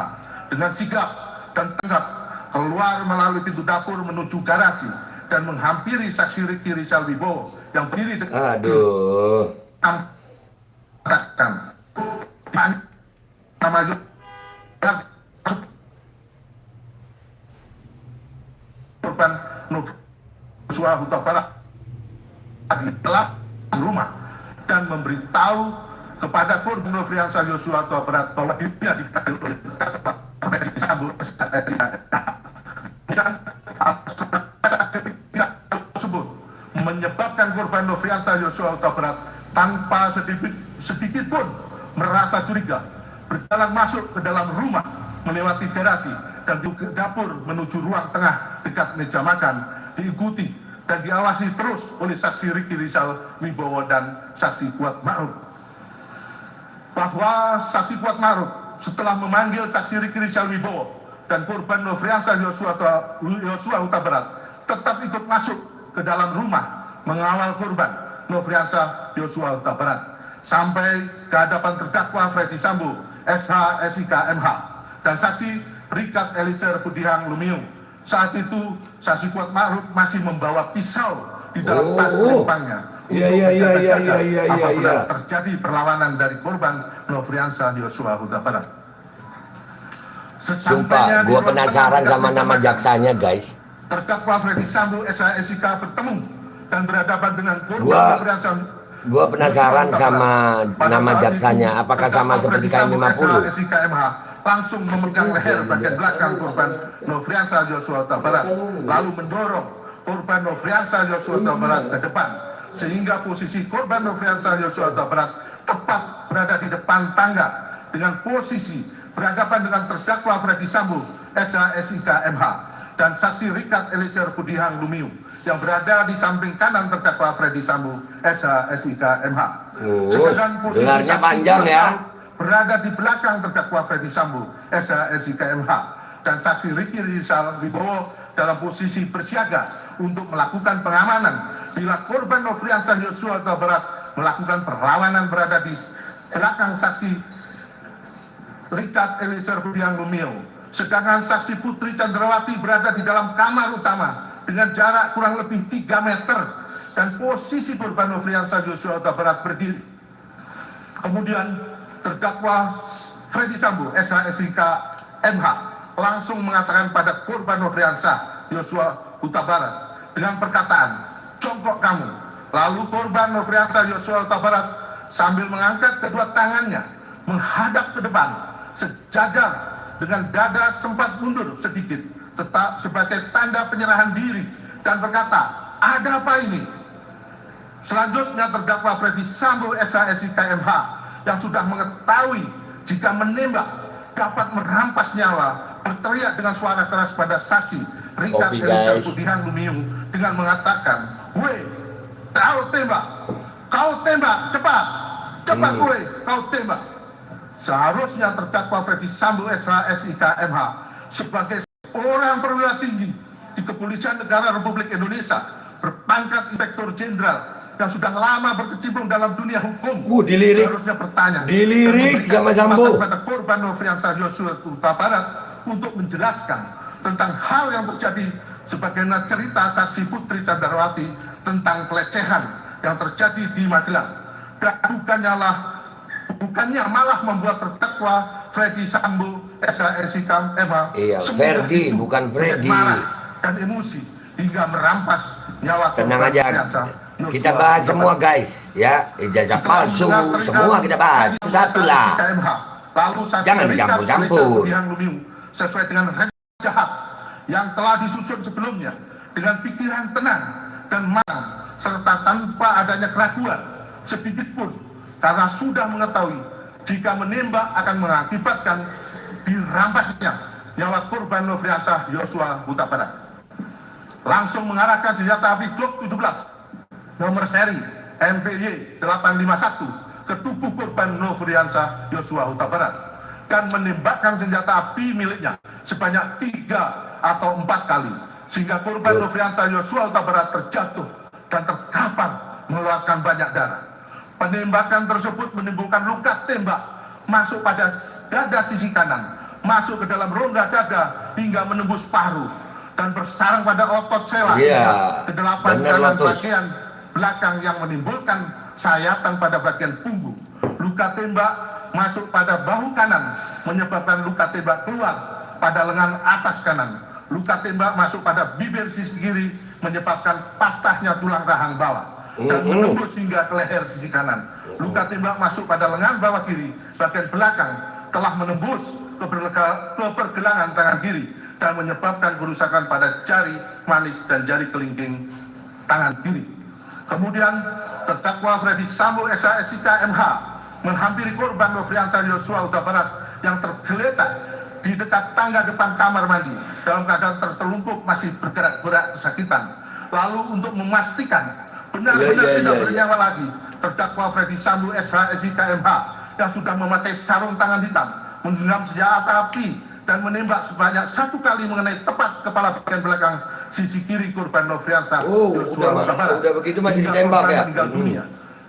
dengan sigap dan tanggap keluar melalui pintu dapur menuju garasi dan menghampiri saksi Ricky Rizal Wibowo yang berdiri dekat. Aduh. Katakan nama korban Yosua Huta Barat di dalam rumah dan memberitahu kepada korban Nofriansah Yosua Huta Barat bahwa dirinya dipanggil oleh Freddy Sambo dan tersebut menyebabkan korban Nofriansah Yosua Huta Barat tanpa sedikit pun merasa curiga berjalan masuk ke dalam rumah melewati garasi dan di dapur menuju ruang tengah dekat meja makan, diikuti dan diawasi terus oleh saksi Ricky Rizal Wibowo dan saksi Kuat Ma'ruf. Bahwa saksi Kuat Ma'ruf setelah memanggil saksi Ricky Rizal Wibowo dan korban Nofriansah Yosua Huta Barat tetap ikut masuk ke dalam rumah mengawal korban Nofriansah Yosua Huta Barat sampai ke hadapan terdakwa Freddy Sambo, SH, SIK, MH, dan saksi Richard Eliezer Budihang Lumiu. Saat itu saksi Kuat Ma'ruf masih membawa pisau di dalam tas lempangnya apabila terjadi perlawanan dari korban Nofriansah Yosua Huta Barat. Sumpah, gue penasaran sama nama jaksanya, guys. Terdakwa Freddy Sambo, SH, SIK bertemu dan berhadapan dengan korban Nofriansah. Gue penasaran sama nama jaksanya. Apakah sama seperti KM50? SIK, MH langsung memegang leher bagian belakang korban Nofriansah Yosua Huta Barat, lalu mendorong korban Nofriansah Yosua Huta Barat ke depan, sehingga posisi korban Nofriansah Yosua Huta Barat tepat berada di depan tangga dengan posisi berhadapan dengan terdakwa Freddy Sambo, SH, SIK, MH, dan saksi Richard Eliezer Budihang Lumiu yang berada di samping kanan terdakwa Freddy Sambo, SH, SIK, MH. Sedangkan posisi gelarnya saksi panjang Kuat ya. Ma'ruf berada di belakang terdakwa Freddy Sambo, SH, SIK, MH, dan saksi Ricky Rizal Wibowo dalam posisi bersiaga untuk melakukan pengamanan bila korban Nofriansah Yosua Huta Barat melakukan perlawanan berada di belakang saksi Richard Eliezer Budihang Lumiu. Sedangkan saksi Putri Chandrawati berada di dalam kamar utama dengan jarak kurang lebih 3 meter dan posisi korban Nofriansah Yosua Huta Barat berdiri. Kemudian terdakwa Freddy Sambo, SH, SIK, MH langsung mengatakan pada korban Nofriansah Yosua Huta Barat dengan perkataan, "Jongkok kamu." Lalu korban Nofriansah Yosua Huta Barat sambil mengangkat kedua tangannya menghadap ke depan sejajar dengan dada sempat mundur sedikit, tetap sebagai tanda penyerahan diri dan berkata, "Ada apa ini?" Selanjutnya terdakwa Freddy Sambo, SH, SIK, MH yang sudah mengetahui jika menembak dapat merampas nyawa berteriak dengan suara keras pada saksi Richard Eliezer Budihang Lumiu dengan mengatakan, "Weh, kau tembak, cepat, weh, kau tembak." Seharusnya terdakwa Freddy Sambo, SH, SIK, MH sebagai orang perwira tinggi di Kepolisian Negara Republik Indonesia berpangkat Inspektur Jenderal yang sudah lama berkecimpung dalam dunia hukum, dilirik. seharusnya bertanya, Dilirik sama Sambo kepada korban Nofriansah Yosua Huta Barat untuk menjelaskan tentang hal yang terjadi sebagaimana cerita saksi Putri Chandrawati tentang pelecehan yang terjadi di Magelang, dan bukannya malah membuat terdakwa Freddy Sambo, SH, SIK, MH Ferdi, bukan Freddy, marah dan emosi hingga merampas nyawa tenang korban aja, Nofriansah Yosua kita bahas Huta semua, Barat. guys, ya. Ijazah palsu semua kita bahas satu lah. Lalu Jangan dicampur-campur. Sesuai dengan rencana jahat yang telah disusun sebelumnya dengan pikiran tenang dan matang serta tanpa adanya keraguan sedikit pun, karena sudah mengetahui jika menembak akan mengakibatkan dirampasnya nyawa korban Nofriansah Yosua Huta Barat. Langsung mengarahkan senjata api Glock 17 nomor seri MPY 851 ke tubuh korban Nofriansah Yosua Huta Barat dan menembakkan senjata api miliknya sebanyak 3 atau 4 kali sehingga korban Nofriansah Yosua Huta Barat terjatuh dan terkapar mengeluarkan banyak darah. Penembakan tersebut menimbulkan luka tembak masuk pada dada sisi kanan, masuk ke dalam rongga dada hingga menembus paru dan bersarang pada otot sewa ke delapan kanan bagian belakang yang menimbulkan sayatan pada bagian punggung. Luka tembak masuk pada bahu kanan menyebabkan luka tembak keluar pada lengan atas kanan. Luka tembak masuk pada bibir sisi kiri menyebabkan patahnya tulang rahang bawah dan menembus hingga ke leher sisi kanan. Luka tembak masuk pada lengan bawah kiri bagian belakang telah menembus ke pergelangan tangan kiri dan menyebabkan kerusakan pada jari manis dan jari kelingking tangan kiri. Kemudian terdakwa Freddy Sambo, SH, SIK, MH menghampiri korban Nofriansah Yosua Huta Barat yang tergeletak di dekat tangga depan kamar mandi dalam keadaan tertelungkup masih bergerak-gerak kesakitan. Lalu untuk memastikan benar-benar tidak bernyawa lagi, terdakwa Freddy Sambo, SH, SIK, MH yang sudah memakai sarung tangan hitam menggenggam senjata api dan menembak sebanyak 1 kali mengenai tepat kepala bagian belakang sisi kiri korban Nofriansah Oh, Yosua Huta Barat. udah begitu masih Hingga ditembak korban ya? meninggal dunia.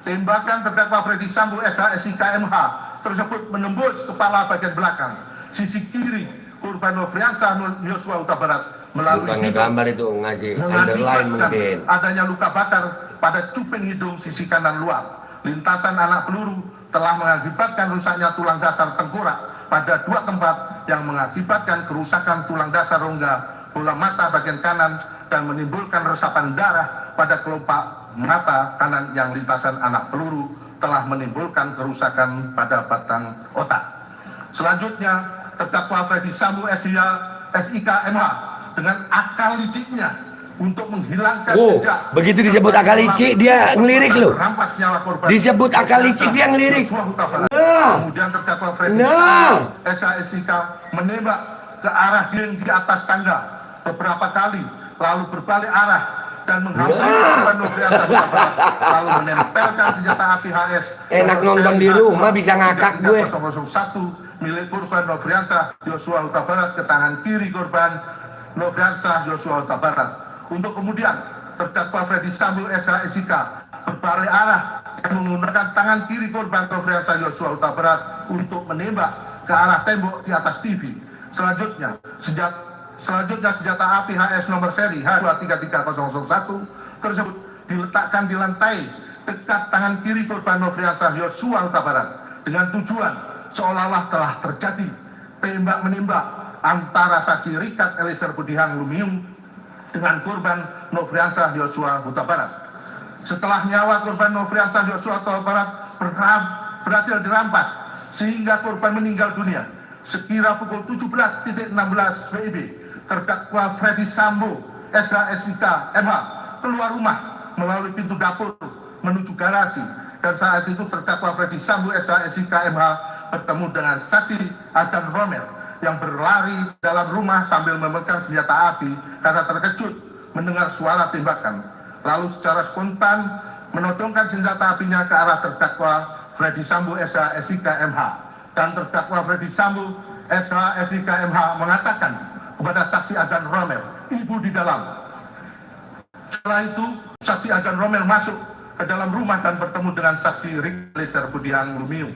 Tembakan terdakwa Freddy Sambo SH SIK MH tersebut menembus kepala bagian belakang sisi kiri korban Nofriansah Yosua Huta Barat melalui Bukan hidung, gambar itu, ngasih underline mungkin. mengakibatkan adanya luka bakar pada cuping hidung sisi kanan luar. Lintasan anak peluru telah mengakibatkan rusaknya tulang dasar tengkorak pada 2 tempat yang mengakibatkan kerusakan tulang dasar rongga bola mata bagian kanan dan menimbulkan resapan darah pada kelopak mata kanan yang lintasan anak peluru telah menimbulkan kerusakan pada batang otak. Selanjutnya, terdakwa Freddy Sambo SIK MH dengan akal liciknya untuk menghilangkan jejak. Begitu disebut akal licik dia ngelirik loh. Merampas nyawa korban. Disebut akal licik dia ngelirik. Yosua Huta Barat. Nah. Kemudian terdakwa Freddy Nah. SIK menembak ke arah dinding di atas tangga beberapa kali, lalu berbalik arah dan menghampiri korban Nofriansah Huta Barat, lalu menempelkan senjata api HS. Enak nonton di rumah, bisa ngakak gue. 001 milik korban Nofriansah Yosua Huta Barat ke tangan kiri korban Nofriansah Yosua Huta Barat. Untuk kemudian terdakwa Freddy Sambo SIK berbalik arah dan menggunakan tangan kiri korban Nofriansah Yosua Huta Barat untuk menembak ke arah tembok di atas TV. Selanjutnya senjata api HS nomor seri H233001 tersebut diletakkan di lantai dekat tangan kiri korban Nofriansah Yosua Huta Barat dengan tujuan seolah-olah telah terjadi tembak-menembak antara saksi Richard Eliezer Budiang Lumiu dengan korban Nofriansah Yosua Huta Barat. Setelah nyawa korban Nofriansah Yosua Huta Barat berhasil dirampas sehingga korban meninggal dunia, sekira pukul 17.16 WIB, terdakwa Freddy Sambo SIK MH keluar rumah melalui pintu dapur menuju garasi, dan saat itu terdakwa Freddy Sambo SIK MH bertemu dengan saksi Hasan Romel yang berlari dalam rumah sambil memegang senjata api karena terkejut mendengar suara tembakan. Lalu secara spontan menodongkan senjata apinya ke arah terdakwa Freddy Sambo SIK MH, dan terdakwa Freddy Sambo SIK MH mengatakan kepada saksi Hasan Romel, "Ibu di dalam." Setelah itu saksi Hasan Romel masuk ke dalam rumah dan bertemu dengan saksi Eliezer Budiang Lumiu.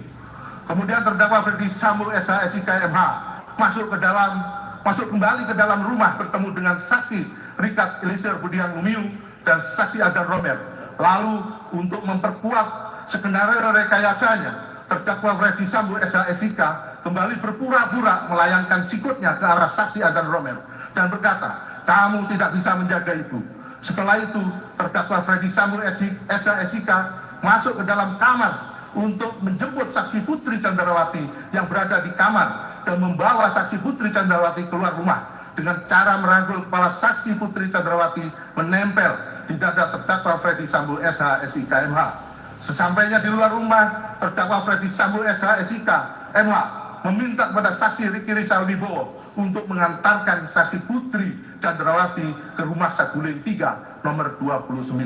Kemudian terdakwa Freddy Sambo SIK MH masuk kembali ke dalam rumah bertemu dengan saksi Richard Eliezer Budiang Lumiu dan saksi Hasan Romel. Lalu untuk memperkuat skenario rekayasanya, terdakwa Freddy Sambo SIK kembali berpura-pura melayangkan sikutnya ke arah saksi Hasan Romel dan berkata, "Kamu tidak bisa menjaga ibu." Setelah itu terdakwa Freddy Sambo SIK masuk ke dalam kamar untuk menjemput saksi Putri Candrawati yang berada di kamar dan membawa saksi Putri Candrawati keluar rumah dengan cara merangkul kepala saksi Putri Candrawati menempel di dada terdakwa Freddy Sambo SIK MH. Sesampainya di luar rumah, terdakwa Freddy Sambo SIK MH meminta kepada saksi Riki Rizal Wibowo untuk mengantarkan saksi Putri Candrawati ke rumah Saguling 3 nomor 29.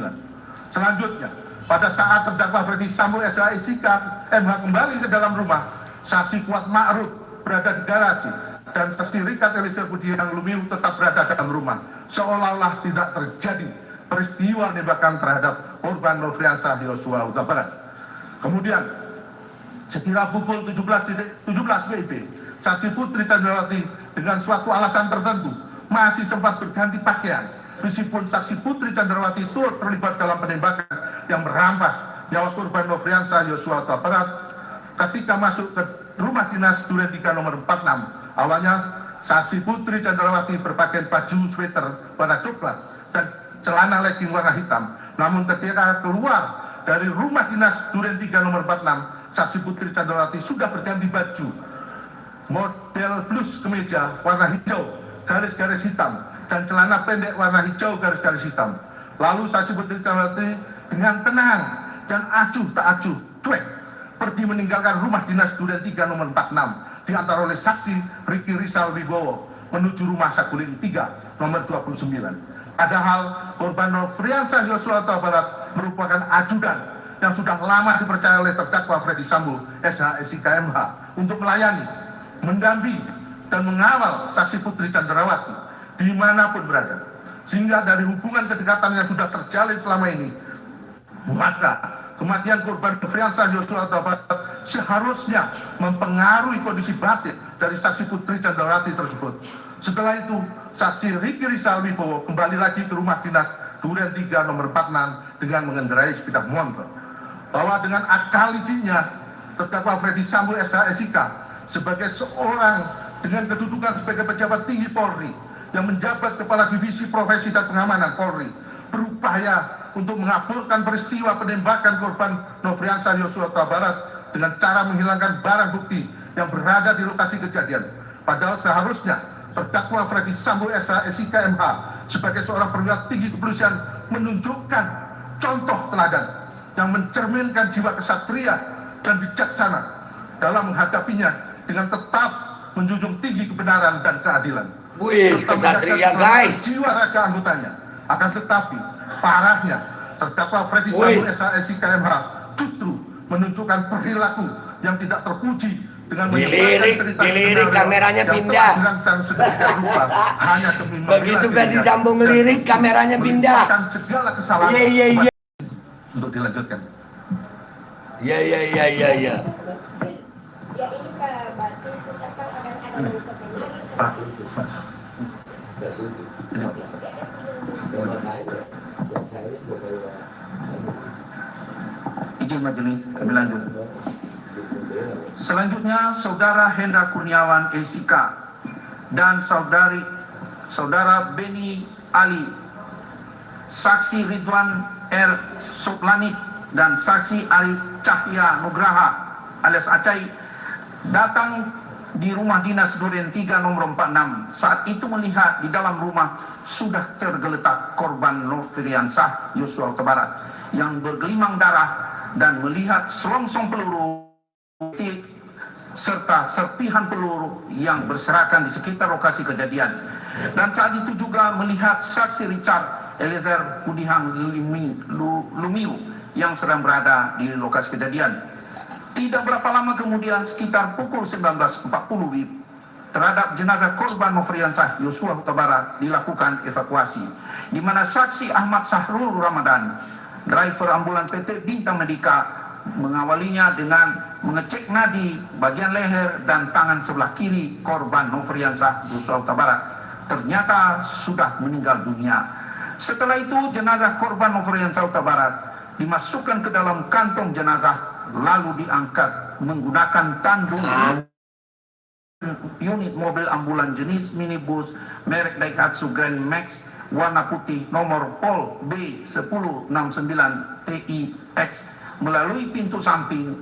Selanjutnya, pada saat terdakwa Freddy Sambo SIK MH kembali ke dalam rumah, saksi Kuat Ma'ruf berada di garasi dan saksi Richard Eliezer Budiang Lumiu tetap berada dalam rumah, seolah-olah tidak terjadi peristiwa penembakan terhadap korban Nofriansah Yosua Huta Barat. Kemudian sekira pukul 17.17 WIB, saksi Putri Candrawati dengan suatu alasan tertentu masih sempat berganti pakaian, meskipun saksi Putri Candrawati turut terlibat dalam penembakan yang merampas nyawa korban Nofriansah Yosua Huta Barat ketika masuk ke rumah dinas Duren 3 nomor 46. Awalnya saksi Putri Candrawati berpakaian baju sweater warna coklat dan celana legging warna hitam. Namun ketika keluar dari rumah dinas Duren 3 nomor 46, saksi Putri Candrawati sudah berganti baju model blus kemeja warna hijau garis-garis hitam dan celana pendek warna hijau garis-garis hitam. Lalu saksi Putri Candrawati dengan tenang dan acuh tak acuh cuek pergi meninggalkan rumah dinas Duren 3 nomor 46 diantar oleh saksi Riki Rizal Wibowo menuju rumah Saguling 3 nomor 29. Padahal korban Nofriansah Yosua Huta Barat merupakan ajudan yang sudah lama dipercaya oleh terdakwa Freddy Sambo SIK MH untuk melayani, mendampingi dan mengawal saksi Putri Candrawati dimanapun berada. Sehingga dari hubungan kedekatan yang sudah terjalin selama ini, maka kematian korban Nofriansah Yosua Huta Barat seharusnya mempengaruhi kondisi batin dari saksi Putri Candrawati tersebut. Setelah itu, saksi Riki Rizal Wibowo kembali lagi ke rumah dinas Duren 3 nomor 46 dengan mengendarai sepeda motor. Bahwa dengan akal licinnya, terdakwa Freddy Sambo SH-SIK sebagai seorang dengan kedudukan sebagai pejabat tinggi Polri yang menjabat Kepala Divisi Profesi dan Pengamanan Polri berupaya untuk mengabulkan peristiwa penembakan korban Nofriansah Yosua Huta Barat dengan cara menghilangkan barang bukti yang berada di lokasi kejadian. Padahal seharusnya terdakwa Freddy Sambo SH-SIK MH sebagai seorang perwira tinggi kepolisian menunjukkan contoh teladan yang mencerminkan jiwa kesatria dan bijaksana dalam menghadapinya dengan tetap menjunjung tinggi kebenaran dan keadilan. Wih, kesatria guys. Jiwa raga anggotanya. Akan tetapi parahnya terdakwa Freddy Sambo SH-SIK MH justru menunjukkan perilaku yang tidak terpuji dengan dilirik kameranya pindah. Begitu Freddy Sambo ngelirik kameranya pindah. Segala kesalahan Iya. untuk dilanjutkan. Iya. Ya ini Pak Batu kita tahu ada Pak, Izin majelis, kami lanjut. Selanjutnya, Saudara Hendra Kurniawan SIK dan Saudara Beni Ali, Saksi Ridwan R. Soplanit dan Saksi Ari Cahya Nugraha alias Acai datang di rumah dinas Duren 3 nomor 46. Saat itu melihat di dalam rumah sudah tergeletak korban Nofriansah Yosua Huta Barat yang bergelimang darah dan melihat selongsong peluru serta serpihan peluru yang berserakan di sekitar lokasi kejadian. Dan saat itu juga melihat saksi Richard Eliezer Pudihang Lumiu yang sedang berada di lokasi kejadian. Tidak berapa lama kemudian, sekitar pukul 19.40 WIB, terhadap jenazah korban Nofriansah Yosua Huta Barat dilakukan evakuasi, di mana saksi Ahmad Sahrul Ramadan, driver ambulan PT Bintang Medika, mengawalinya dengan mengecek nadi bagian leher dan tangan sebelah kiri korban Nofriansah Yosua Huta Barat. Ternyata sudah meninggal dunia. Setelah itu, jenazah korban Nofriansah Huta Barat dimasukkan ke dalam kantong jenazah lalu diangkat menggunakan tandung unit mobil ambulan jenis minibus merek Daihatsu Grand Max warna putih nomor Pol B1069 TIX melalui pintu samping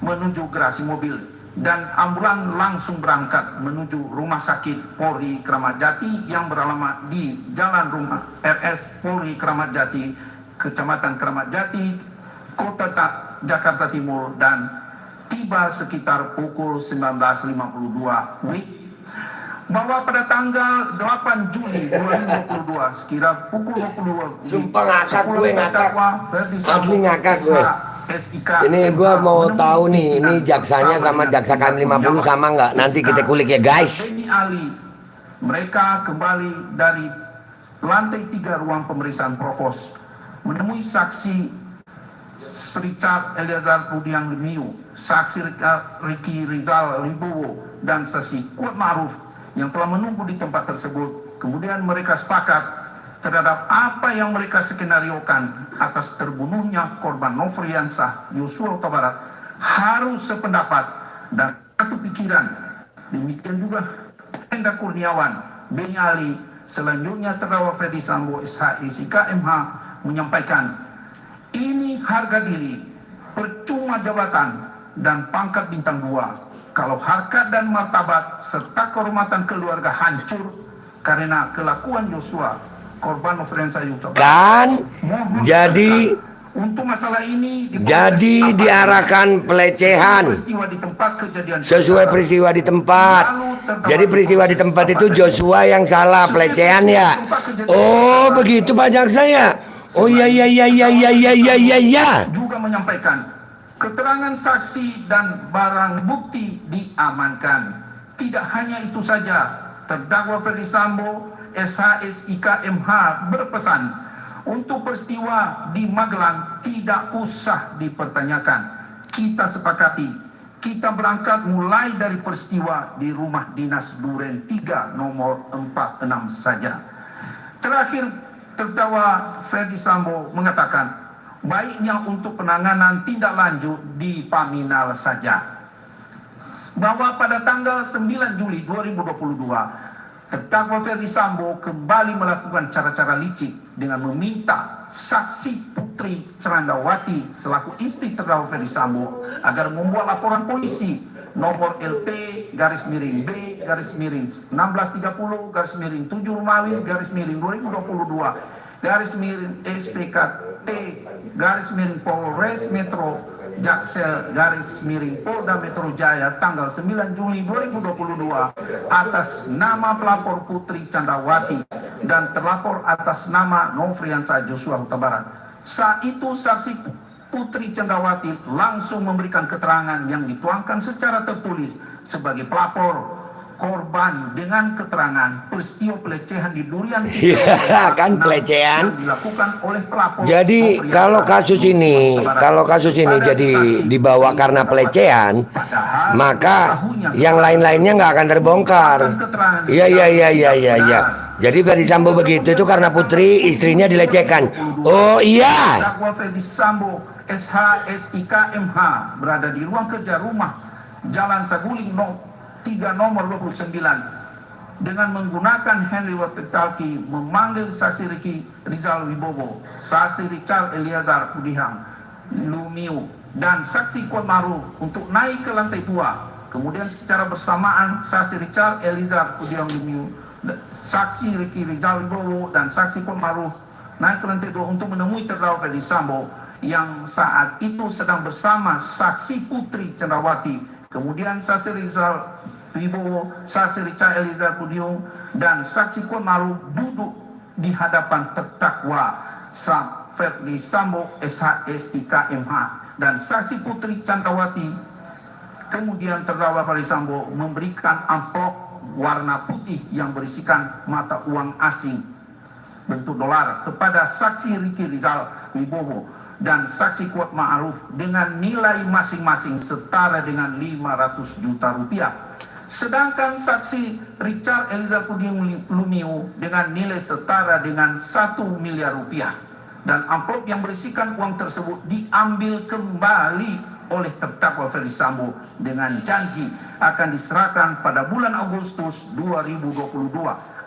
menuju garasi mobil, dan ambulan langsung berangkat menuju rumah sakit Polri Kramat Jati yang beralamat di Jalan Rumah RS Polri Kramat Jati, Kecamatan Kramat Jati, Kota Jakarta Timur, dan tiba sekitar pukul 19.52 WIB. Bahwa pada tanggal 8 Juli 2022 sekira pukul 22 Sumpah ngakak gue, asli ngakak gue. Ini gue mau tahu nih, ini jaksanya sama jaksa KM50 sama nggak? Nanti kita kulik ya guys. Mereka kembali dari lantai 3 ruang pemeriksaan provos menemui saksi Richard Eliezer Pudihang Lumiu, saksi Riki Rizal Wibowo, dan saksi Kuat Ma'ruf yang telah menunggu di tempat tersebut. Kemudian mereka sepakat terhadap apa yang mereka skenariokan atas terbunuhnya korban Nofriansah Yosua Huta Barat harus sependapat dan satu pikiran. Demikian juga Hendra Kurniawan, Beni Ali, selanjutnya terdakwa Freddy Sambo SH-SIK MH menyampaikan, ini harga diri, percuma jabatan dan pangkat bintang 2 kalau harkat dan martabat serta kehormatan keluarga hancur karena kelakuan Yosua korban Nofriansah Yosua Barat. Kan jadi untuk masalah ini diarahkan pelecehan sesuai peristiwa di tempat. Jadi peristiwa di tempat itu Joshua yang salah, pelecehan ya. Oh begitu Pak Jaksa ya. Oh iya. Juga menyampaikan keterangan saksi dan barang bukti diamankan. Tidak hanya itu saja, terdakwa Ferdi Sambo SHSIK MH berpesan untuk peristiwa di Magelang tidak usah dipertanyakan. Kita sepakati, kita berangkat mulai dari peristiwa di rumah dinas Duren 3 nomor 46 saja. Terakhir, terdakwa Ferdi Sambo mengatakan baiknya untuk penanganan tindak lanjut di Paminal saja. Bahwa pada tanggal 9 Juli 2022, terdakwa Ferdi Sambo kembali melakukan cara-cara licik dengan meminta saksi Putri Cenrawati selaku istri terdakwa Ferdi Sambo agar membuat laporan polisi nomor LP _B _1630 _7 Romawi _2022 SPKT Polres Metro Jaksel Polda Metro Jaya tanggal 9 Juli 2022 atas nama pelapor Putri Cenrawati dan terlapor atas nama Nofriansah Joshua Huta Barat. Saat itu saksi Putri Cenrawati langsung memberikan keterangan yang dituangkan secara tertulis sebagai pelapor korban dengan keterangan peristiwa pelecehan di Durian Iya kan pelecehan. dilakukan oleh pelapor. Jadi kalau kasus ini jadi dibawa karena pelecehan, maka yang lain-lainnya nggak akan terbongkar. Iya. Jadi Ferdi Sambo begitu itu karena Putri istrinya dilecehkan. Oh iya. Terdakwa Ferdi Sambo SHSIK MH berada di ruang kerja rumah Jalan Saguling 3 nomor 29 dengan menggunakan Henry walkie-talkie memanggil saksi Ricky Rizal Wibowo, saksi Richard Eliezer Pudihang Lumiu dan saksi Kuat Maruf untuk naik ke lantai 2. Kemudian secara bersamaan saksi Richard Eliezer Pudihang Lumiu, saksi Ricky Rizal Wibowo dan saksi Kuat Maruf naik ke lantai 2 untuk menemui terdakwa Ferdi Sambo yang saat itu sedang bersama saksi Putri Cenrawati. Kemudian saksi Rizal Wibowo, saksi Richard Eliezer Pudihang dan saksi Kuat Maruf duduk di hadapan terdakwa Ferdi Sambo SHSIK MH dan saksi Putri Cenrawati. Kemudian terdakwa Ferdi Sambo memberikan amplop warna putih yang berisikan mata uang asing bentuk dolar kepada saksi Ricky Rizal Wibowo dan saksi Kuat Ma'ruf dengan nilai masing-masing setara dengan 500 juta rupiah. Sedangkan saksi Richard Eliezer Pudihang Lumiu dengan nilai setara dengan 1 miliar rupiah. Dan amplop yang berisikan uang tersebut diambil kembali oleh terdakwa Ferdi Sambo dengan janji akan diserahkan pada bulan Agustus 2022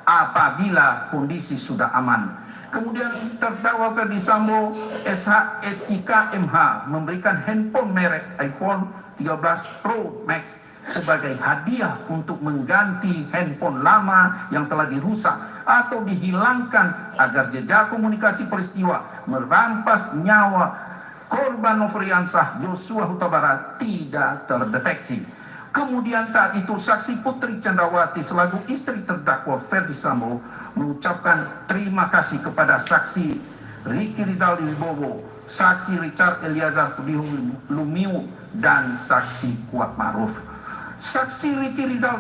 apabila kondisi sudah aman. Kemudian terdakwa Ferdi Sambo SHSIK MH memberikan handphone merek iPhone 13 Pro Max sebagai hadiah untuk mengganti handphone lama yang telah dirusak atau dihilangkan agar jejak komunikasi peristiwa merampas nyawa korban Nofriansah Joshua Huta Barat tidak terdeteksi. Kemudian saat itu saksi Putri Cenrawati selaku istri terdakwa Ferdi Sambo mengucapkan terima kasih kepada saksi Ricky Rizal Wibowo, saksi Richard Eliezer Pudihang Lumiu dan saksi Kuat Maruf. Saksi Ricky Rizal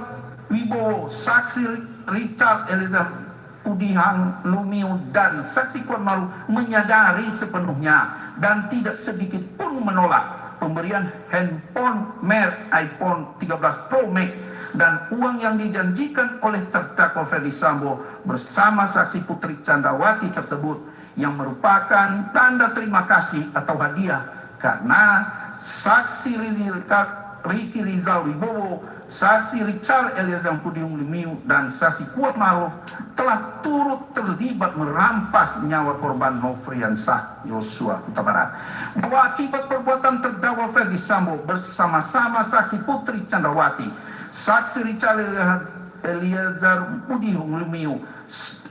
Wibowo, saksi Richard Eliezer Pudihang Lumiu dan saksi Kuat Maruf menyadari sepenuhnya dan tidak sedikit pun menolak pemberian handphone merek iPhone 13 Pro Max dan uang yang dijanjikan oleh terdakwa Ferdi Sambo bersama saksi Putri Cenrawati tersebut yang merupakan tanda terima kasih atau hadiah karena saksi Ricky Rizal Wibowo, saksi Richard Eliezer Pudihang Lumiu dan saksi Kuat Maruf telah turut terlibat merampas nyawa korban Nofriansah Joshua Huta Barat. Bahwa akibat perbuatan terdakwa Ferdi Sambo bersama-sama saksi Putri Cenrawati, saksi Richard Eliezer Pudihang Lumiu,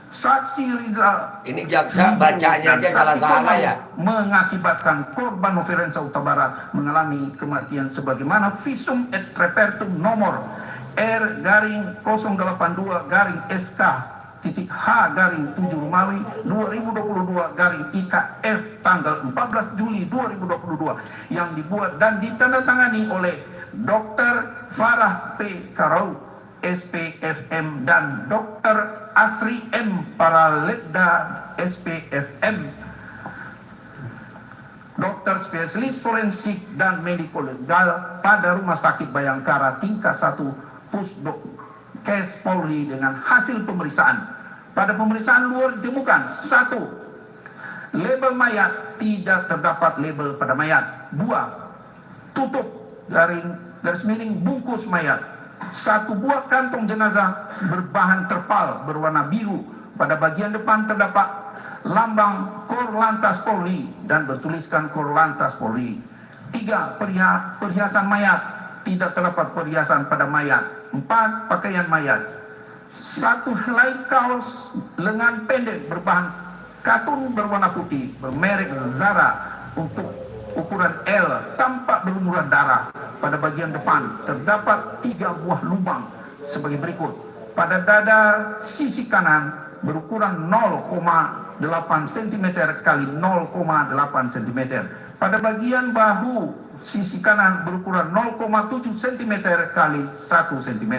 saksi Rizal Ini jaksa bacanya aja salah-salah ya. mengakibatkan korban Nofriansah Huta Barat mengalami kematian sebagaimana visum et repertum nomor R/082/SK H/7 Romawi 2022/IKF tanggal 14 Juli 2022 yang dibuat dan ditandatangani oleh Dr. Farah P. Karau SPFM, dan Dr. Asri M. Paraledda SPFM, dokter spesialis forensik dan mediko legal pada Rumah Sakit Bayangkara tingkat 1 Pusdokes Polri dengan hasil pemeriksaan. Pada pemeriksaan luar ditemukan: 1. Label mayat, tidak terdapat label pada mayat. 2. Tutup garis miring bungkus mayat. 1 buah kantong jenazah berbahan terpal berwarna biru. Pada bagian depan terdapat lambang Korlantas Polri dan bertuliskan Korlantas Polri. 3. Perhiasan mayat, tidak terdapat perhiasan pada mayat. 4. Pakaian mayat. 1 helai kaos lengan pendek berbahan katun berwarna putih bermerek Zara untuk ukuran L, tampak berlumuran darah. Pada bagian depan terdapat 3 buah lubang sebagai berikut: pada dada sisi kanan berukuran 0,8 cm kali 0,8 cm. Pada bagian bahu sisi kanan berukuran 0,7 cm kali 1 cm.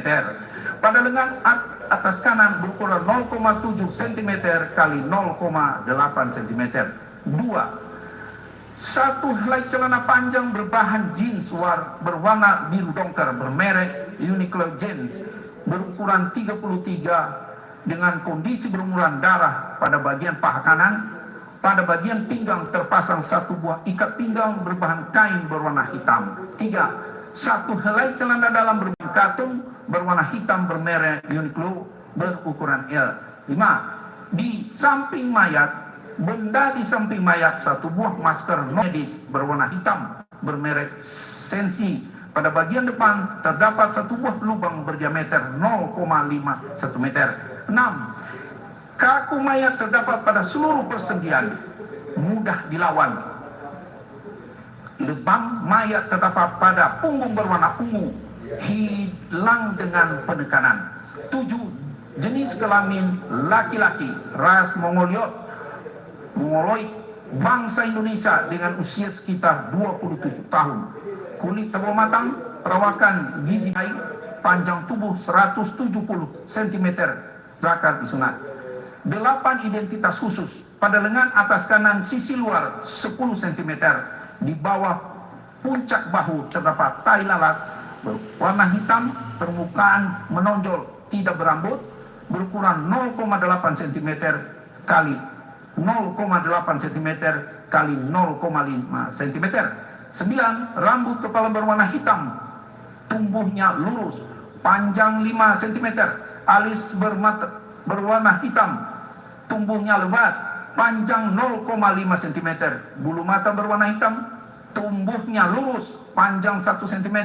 Pada lengan atas kanan berukuran 0,7 cm kali 0,8 cm. 2. 1 helai celana panjang berbahan jeans berwarna biru dongker bermerek Uniqlo Jeans berukuran 33 dengan kondisi berlumuran darah pada bagian paha kanan. Pada bagian pinggang terpasang 1 buah ikat pinggang berbahan kain berwarna hitam. 3. 1 helai celana dalam berbahan katun berwarna hitam bermerek Uniqlo berukuran L. 5. Di samping mayat, benda di samping mayat, 1 buah masker medis berwarna hitam bermerek Sensi. Pada bagian depan terdapat 1 buah lubang berdiameter 0,51 meter. 6. Kaku mayat terdapat pada seluruh persendian, mudah dilawan. Lebam mayat terdapat pada punggung berwarna ungu, hilang dengan penekanan. 7. Jenis kelamin laki-laki, ras Mongoloid, bangsa Indonesia dengan usia sekitar 27 tahun. Kulit sawo matang, perawakan gizi baik, panjang tubuh 170 cm, zakat disunat. 8 identitas khusus. Pada lengan atas kanan sisi luar 10 cm. Di bawah puncak bahu terdapat tai lalat berwarna hitam, permukaan menonjol, tidak berambut, berukuran 0,8 cm kali 0,8 cm kali 0,5 cm. 9. Rambut kepala berwarna hitam, tumbuhnya lurus, panjang 5 cm, alis berwarna hitam, tumbuhnya lebat, panjang 0,5 cm, bulu mata berwarna hitam, tumbuhnya lurus, panjang 1 cm,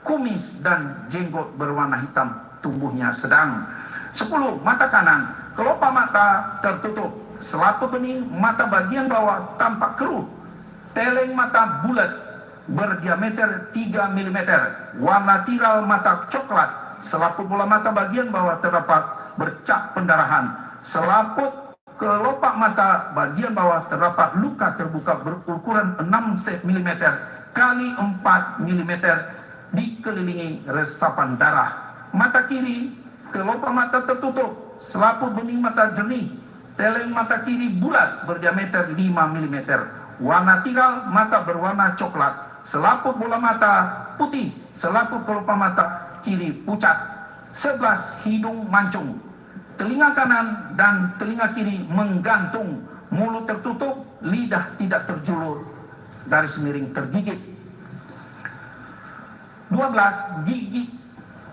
kumis dan jenggot berwarna hitam, tumbuhnya sedang. 10. Mata kanan, kelopak mata tertutup, selaput bening mata bagian bawah tampak keruh, teleng mata bulat berdiameter 3 mm, warna tiral mata coklat, selaput bola mata bagian bawah terdapat bercak pendarahan, selaput kelopak mata bagian bawah terdapat luka terbuka berukuran 6 mm kali 4 mm dikelilingi resapan darah. Mata kiri, kelopak mata tertutup, selaput bening mata jernih, teleng mata kiri bulat berdiameter 5 mm, warna tiral mata berwarna coklat, selaput bola mata putih, selaput kelopak mata kiri pucat. 11. Hidung mancung, telinga kanan dan telinga kiri menggantung, mulut tertutup, lidah tidak terjulur, garis miring tergigit. 12.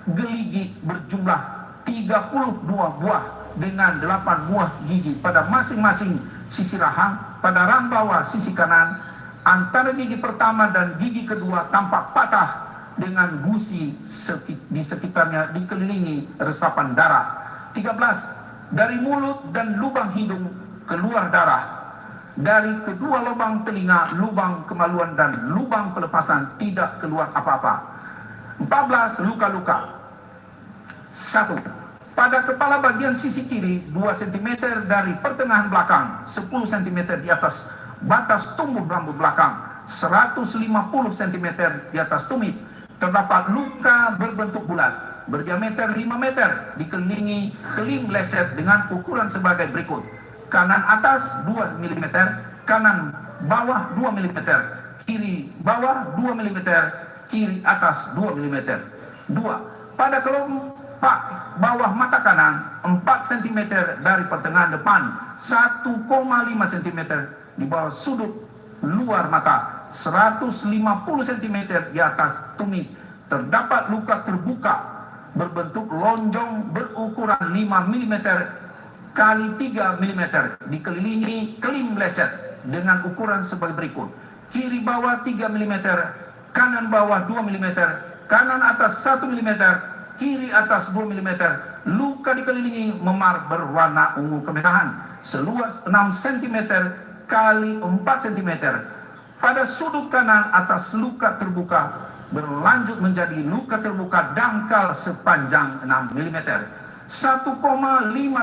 Geligi berjumlah 32 buah dengan 8 buah gigi pada masing-masing sisi rahang. Pada rahang bawah sisi kanan, antara gigi pertama dan gigi kedua tampak patah dengan gusi di sekitarnya dikelilingi resapan darah. 13. Dari mulut dan lubang hidung keluar darah. Dari kedua lubang telinga, lubang kemaluan dan lubang pelepasan tidak keluar apa-apa. 14. Luka-luka. 1. Pada kepala bagian sisi kiri 2 cm dari pertengahan belakang, 10 cm di atas batas tumbuh rambut belakang, 150 cm di atas tumit terdapat luka berbentuk bulat. berdiameter 5 meter dikelilingi kelim lecet dengan ukuran sebagai berikut. Kanan atas 2 mm, kanan bawah 2 mm, kiri bawah 2 mm, kiri atas 2 mm. 2. Pada kelopak bawah mata kanan 4 cm dari pertengahan depan, 1,5 cm di bawah sudut luar mata, 150 cm di atas tumit. Terdapat luka terbuka berbentuk lonjong berukuran 5 mm kali 3 mm dikelilingi kelim lecet dengan ukuran sebagai berikut. Kiri bawah 3 mm, kanan bawah 2 mm, kanan atas 1 mm, kiri atas 2 mm. Luka dikelilingi memar berwarna ungu kemerahan seluas 6 cm kali 4 cm. Pada sudut kanan atas luka terbuka berlanjut menjadi luka terbuka dangkal sepanjang 6 mm. 1,5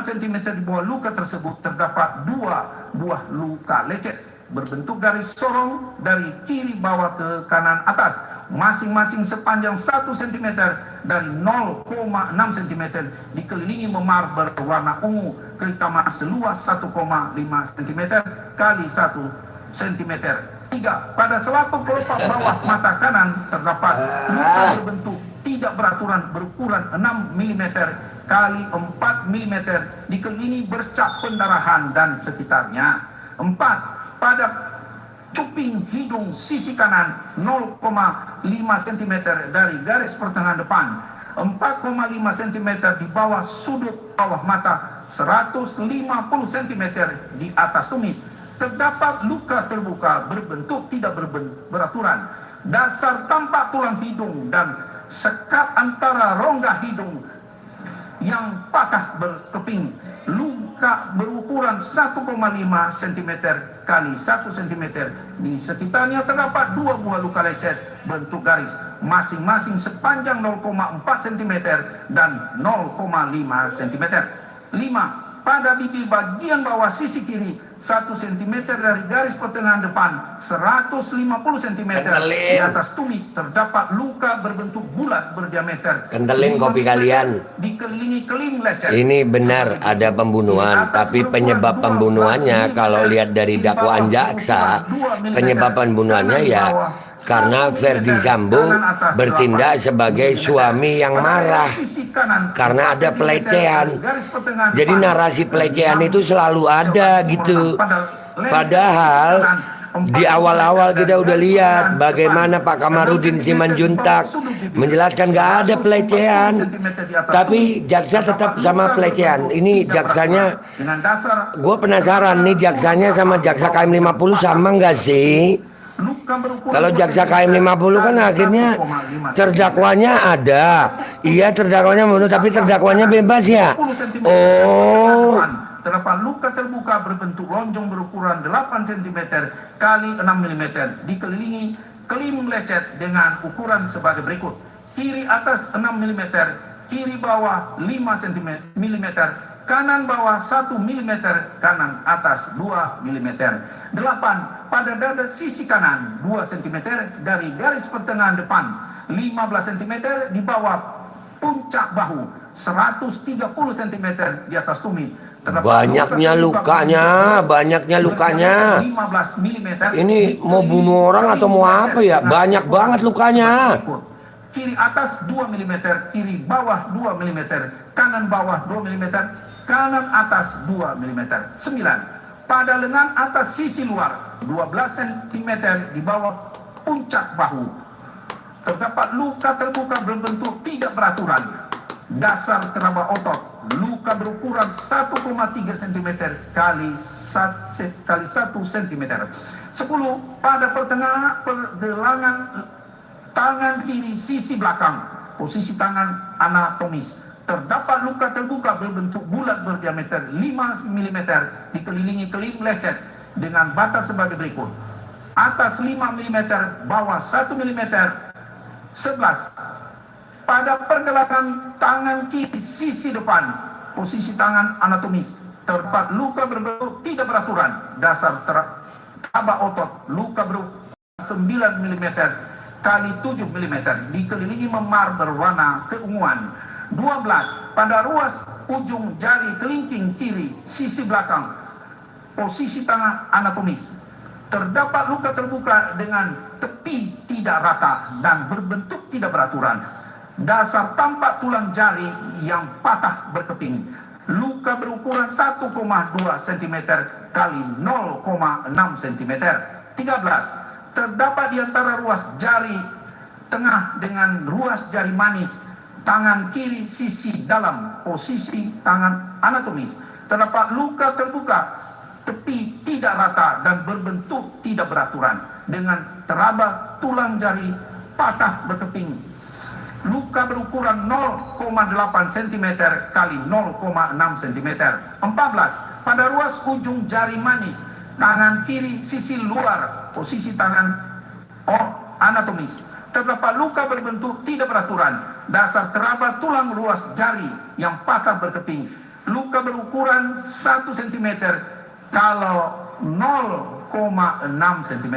cm di bawah luka tersebut terdapat 2 buah luka lecet berbentuk garis sorong dari kiri bawah ke kanan atas, masing-masing sepanjang 1 cm dan 0,6 cm dikelilingi memar berwarna ungu kehitaman seluas 1,5 cm kali 1 cm. 3. Pada selaput kelopak bawah mata kanan terdapat luka berbentuk tidak beraturan berukuran 6 mm kali 4 mm dikelilingi bercak pendarahan dan sekitarnya. 4. Pada cuping hidung sisi kanan 0,5 cm dari garis pertengahan depan, 4,5 cm di bawah sudut bawah mata, 150 cm di atas tumit. Terdapat luka terbuka berbentuk tidak beraturan. Dasar tampak tulang hidung dan sekat antara rongga hidung yang patah berkeping. Luka berukuran 1,5 cm kali 1 cm. Di sekitarnya terdapat 2 buah luka lecet bentuk garis, masing-masing sepanjang 0,4 cm dan 0,5 cm. 5. Pada pipi bagian bawah sisi kiri 1 cm dari garis pertengahan depan, 150 cm di atas tumit terdapat luka berbentuk bulat berdiameter. Kendelin kopi kalian. Dikelilingi kelim lecet. Ini benar ada pembunuhan, tapi penyebab pembunuhannya kalau lihat dari dakwaan jaksa, penyebab pembunuhannya ya karena Ferdi Sambo bertindak sebagai suami yang marah karena ada pelecehan. Jadi narasi pelecehan itu selalu ada gitu. Padahal di awal-awal kita udah lihat bagaimana Pak Kamarudin Simanjuntak menjelaskan gak ada pelecehan, tapi jaksa tetap sama pelecehan. Ini jaksanya, gue penasaran nih jaksanya sama jaksa KM 50 sama gak sih? Kalau jaksa KM 50 kan akhirnya terdakwanya ada, iya terdakwanya membunuh tapi terdakwanya bebas ya. Oh, terdapat luka terbuka berbentuk lonjong berukuran 8 cm kali 6 mm dikelilingi kelim lecet dengan ukuran sebagai berikut. Kiri atas 6 mm, kiri bawah 5 mm, kanan bawah 1 mm, kanan atas 2 mm. 8. Pada dada sisi kanan 2 cm dari garis pertengahan depan, 15 cm di bawah puncak bahu, 130 cm di atas tumit. banyaknya lukanya, 15 mm. Ini mau bunuh orang atau mau apa ya? Banyak banget lukanya. Kiri atas 2 mm, kiri bawah 2 mm, kanan bawah 2 mm, kanan atas 2 mm. 9. Pada lengan atas sisi luar 12 cm di bawah puncak bahu terdapat luka terbuka berbentuk tidak beraturan. Dasar keraba otot, luka berukuran 1,3 cm kali 1 cm. 10. Pada pergelangan tangan kiri sisi belakang, posisi tangan anatomis, terdapat luka terbuka berbentuk bulat berdiameter 5 mm dikelilingi kelim lecet dengan batas sebagai berikut. Atas 5 mm, bawah 1 mm. 11. Pada pergelangan tangan kiri sisi depan, posisi tangan anatomis, terdapat luka berbentuk tidak beraturan. Dasar keraba otot, luka berukuran 9 mm kali 7 mm dikelilingi memar berwarna keunguan. 12. Pada ruas ujung jari kelingking kiri sisi belakang posisi tangan anatomis terdapat luka terbuka dengan tepi tidak rata dan berbentuk tidak beraturan. Dasar tampak tulang jari yang patah berkeping. Luka berukuran 1,2 cm kali 0,6 cm. 13. Terdapat di antara ruas jari tengah dengan ruas jari manis tangan kiri sisi dalam posisi tangan anatomis terdapat luka terbuka tepi tidak rata dan berbentuk tidak beraturan dengan teraba tulang jari patah berkeping. Luka berukuran 0,8 cm kali 0,6 cm. 14. Pada ruas ujung jari manis tangan kiri sisi luar posisi tangan anatomis terdapat luka berbentuk tidak beraturan. Dasar teraba tulang ruas jari yang patah berkeping. Luka berukuran 1 cm kalau 0,6 cm.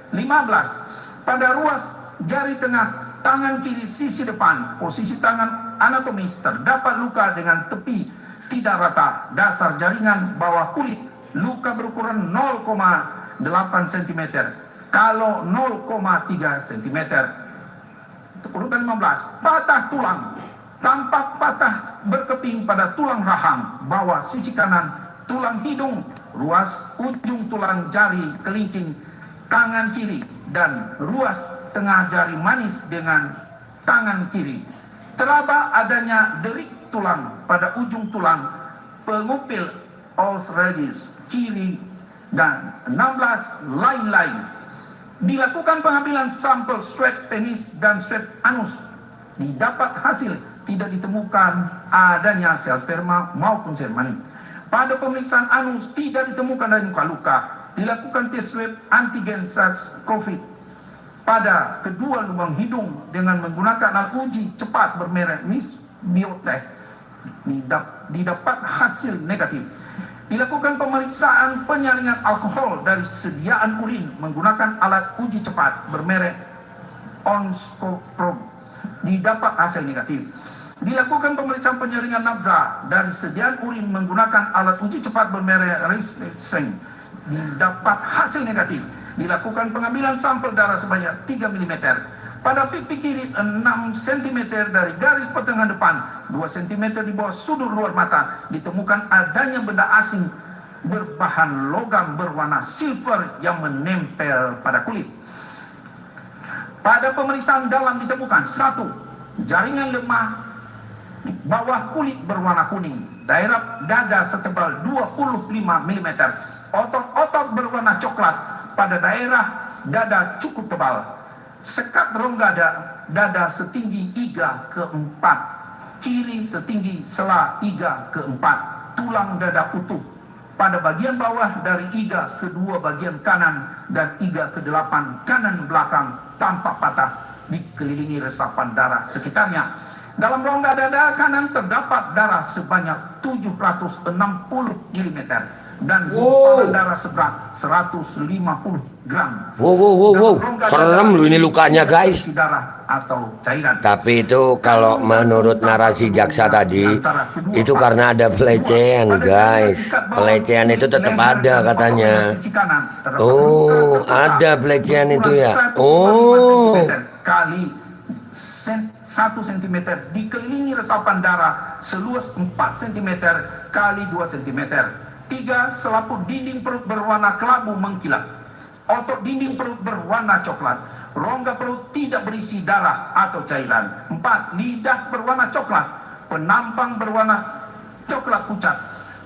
15. Pada ruas jari tengah tangan kiri sisi depan posisi tangan anatomis terdapat luka dengan tepi tidak rata. Dasar jaringan bawah kulit luka berukuran 0,8 cm kalau 0,3 cm. Urutan 15. Patah tulang. Tampak patah berkeping pada tulang rahang bawah sisi kanan, tulang hidung, ruas ujung tulang jari kelingking tangan kiri dan ruas tengah jari manis dengan tangan kiri. Teraba adanya derik tulang pada ujung tulang pengupil os radius kiri dan 16 lain-lain. Dilakukan pengambilan sampel swab penis dan swab anus. Didapat hasil tidak ditemukan adanya sel sperma maupun sel mani. Pada pemeriksaan anus tidak ditemukan adanya luka-luka. Dilakukan tes swab antigen SARS-CoV pada kedua lubang hidung dengan menggunakan alat uji cepat bermerek Miss Biotech. Didapat hasil negatif. Dilakukan pemeriksaan penyaringan alkohol dari sediaan urin menggunakan alat uji cepat bermerek Onscoprobe. Didapat hasil negatif. Dilakukan pemeriksaan penyaringan nafza dari sediaan urin menggunakan alat uji cepat bermerek Riesling. Didapat hasil negatif. Dilakukan pengambilan sampel darah sebanyak 3 mm. Pada pipi kiri 6 cm dari garis pertengahan depan, 2 cm di bawah sudut luar mata, ditemukan adanya benda asing berbahan logam berwarna silver yang menempel pada kulit. Pada pemeriksaan dalam ditemukan 1. Jaringan lemah di bawah kulit berwarna kuning, daerah dada setebal 25 mm, otot-otot berwarna coklat pada daerah dada cukup tebal, sekat rongga dada setinggi 3 ke 4, kiri setinggi sela 3 ke 4, tulang dada utuh pada bagian bawah dari iga kedua bagian kanan dan iga ke-8 kanan belakang tampak patah, dikelilingi resapan darah sekitarnya. Dalam rongga dada kanan terdapat darah sebanyak 760 mm dan gumpalan darah seberat 150 gram. Wow. Serem loh ini lukanya, guys. Darah atau cairan. Tapi itu kalau menurut narasi jaksa tadi, itu karena ada pelecehan, guys. Pelecehan itu tetap ada katanya. Oh, ada pelecehan itu ya. Oh. Kali 1 cm dikelilingi resapan darah seluas 4 cm kali 2 cm. 3. Selaput dinding perut berwarna kelabu mengkilat. Otot dinding perut berwarna coklat. Rongga perut tidak berisi darah atau cairan. 4. Lidah berwarna coklat. Penampang berwarna coklat pucat.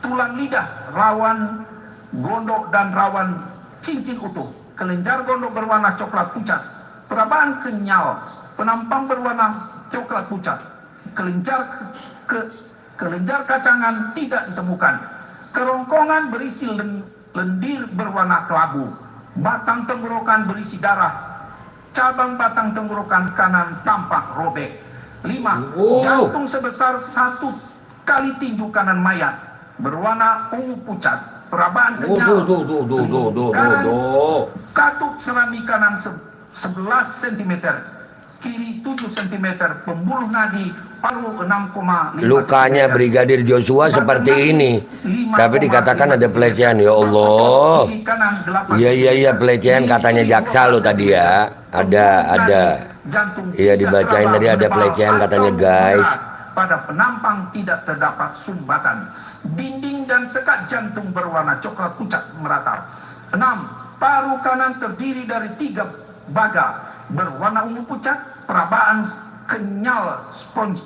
Tulang lidah rawan gondok dan rawan cincin utuh. Kelenjar gondok berwarna coklat pucat. Perabaan kenyal. Penampang berwarna coklat pucat. Kelenjar kacangan tidak ditemukan. Kerongkongan berisi lendir berwarna kelabu. Batang tenggorokan berisi darah. Cabang batang tenggorokan kanan tampak robek. 5. Jantung sebesar 1 kali tinju kanan mayat berwarna ungu pucat. Perabaan kenyal. Katup selami kanan 11 cm, kiri 7 cm, pembuluh nadi paru 6,5 Lukanya cm. Brigadir Joshua seperti ini, tapi dikatakan ada pelecehan. Ya Allah. Kiri kanan 8 Iya pelecehan katanya jaksa lo tadi ya. Ada. Jantung Iya, tidak dibacain tadi ada terabal pelecehan atau katanya, guys. jelas. Pada penampang tidak terdapat sumbatan. Dinding dan sekat jantung berwarna coklat pucat merata. 6. Paru kanan terdiri dari 3 baga berwarna ungu pucat, perabaan kenyal spons,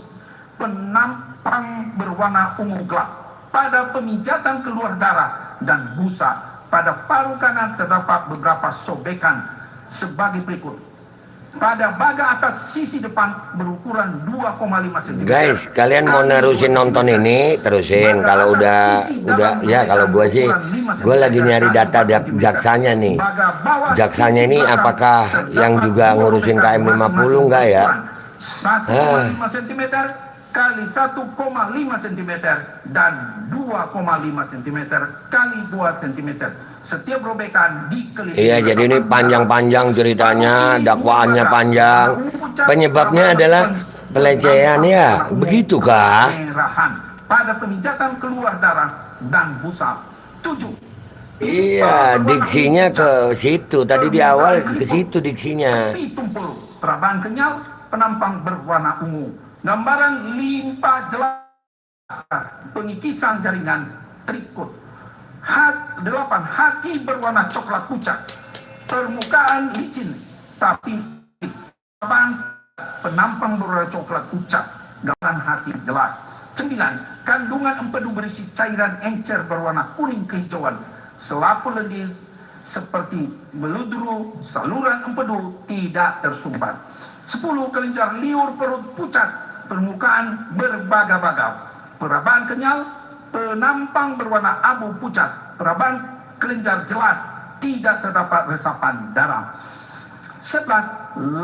penampang berwarna ungu gelap. Pada pemijatan keluar darah dan busa. Pada paru kanan terdapat beberapa sobekan sebagai berikut. Pada baga atas sisi depan berukuran 2,5 cm. Guys, kalian mau nerusin nonton ini, terusin. Kalau udah ya kalau gue sih, gue lagi nyari data jaksanya nih. Jaksanya ini apakah yang juga ngurusin KM 50 enggak ya? 1,5 cm kali 1,5 cm dan 2,5 cm kali 2 cm. Setiap robekan dikelilingi. Iya, jadi ini panjang-panjang ceritanya, dakwaannya panjang. Penyebabnya adalah pelecehan ya, begitukah? Pada pemijatan keluar darah dan busa. 7. Iya, diksinya ke situ. Tadi di awal ke situ diksinya. Tumpul, perabaan kenyal, penampang berwarna ungu. Gambaran limpa jelas, pengikisan jaringan trikut. 8. Hati berwarna coklat pucat, permukaan licin tapi penampang berwarna coklat pucat, gambaran hati jelas. 9. Kandungan empedu berisi cairan encer berwarna kuning kehijauan, selaput lendir seperti meludru, saluran empedu tidak tersumbat. 10. Kelenjar liur perut pucat, permukaan berbaga-baga, perabaan kenyal, penampang berwarna abu pucat, perabaan kelenjar jelas, tidak terdapat resapan darah. 11.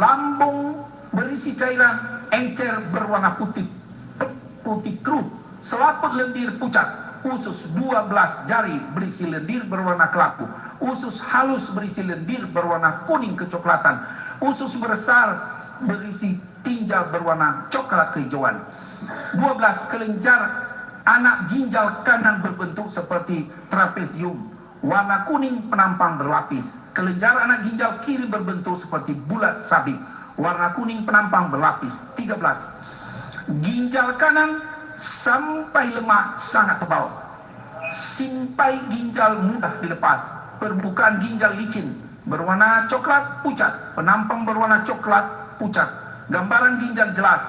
Lambung berisi cairan encer berwarna putih keruh, selaput lendir pucat, usus 12 jari berisi lendir berwarna kelabu, usus halus berisi lendir berwarna kuning kecoklatan, usus besar berisi tinja berwarna coklat kehijauan. 12. Kelenjar anak ginjal kanan berbentuk seperti trapezium, warna kuning penampang berlapis. Kelenjar anak ginjal kiri berbentuk seperti bulat sabit, warna kuning penampang berlapis. 13. Ginjal kanan sampai lemak sangat tebal, simpai ginjal mudah dilepas, permukaan ginjal licin, berwarna coklat pucat, penampang berwarna coklat pucat, gambaran ginjal jelas,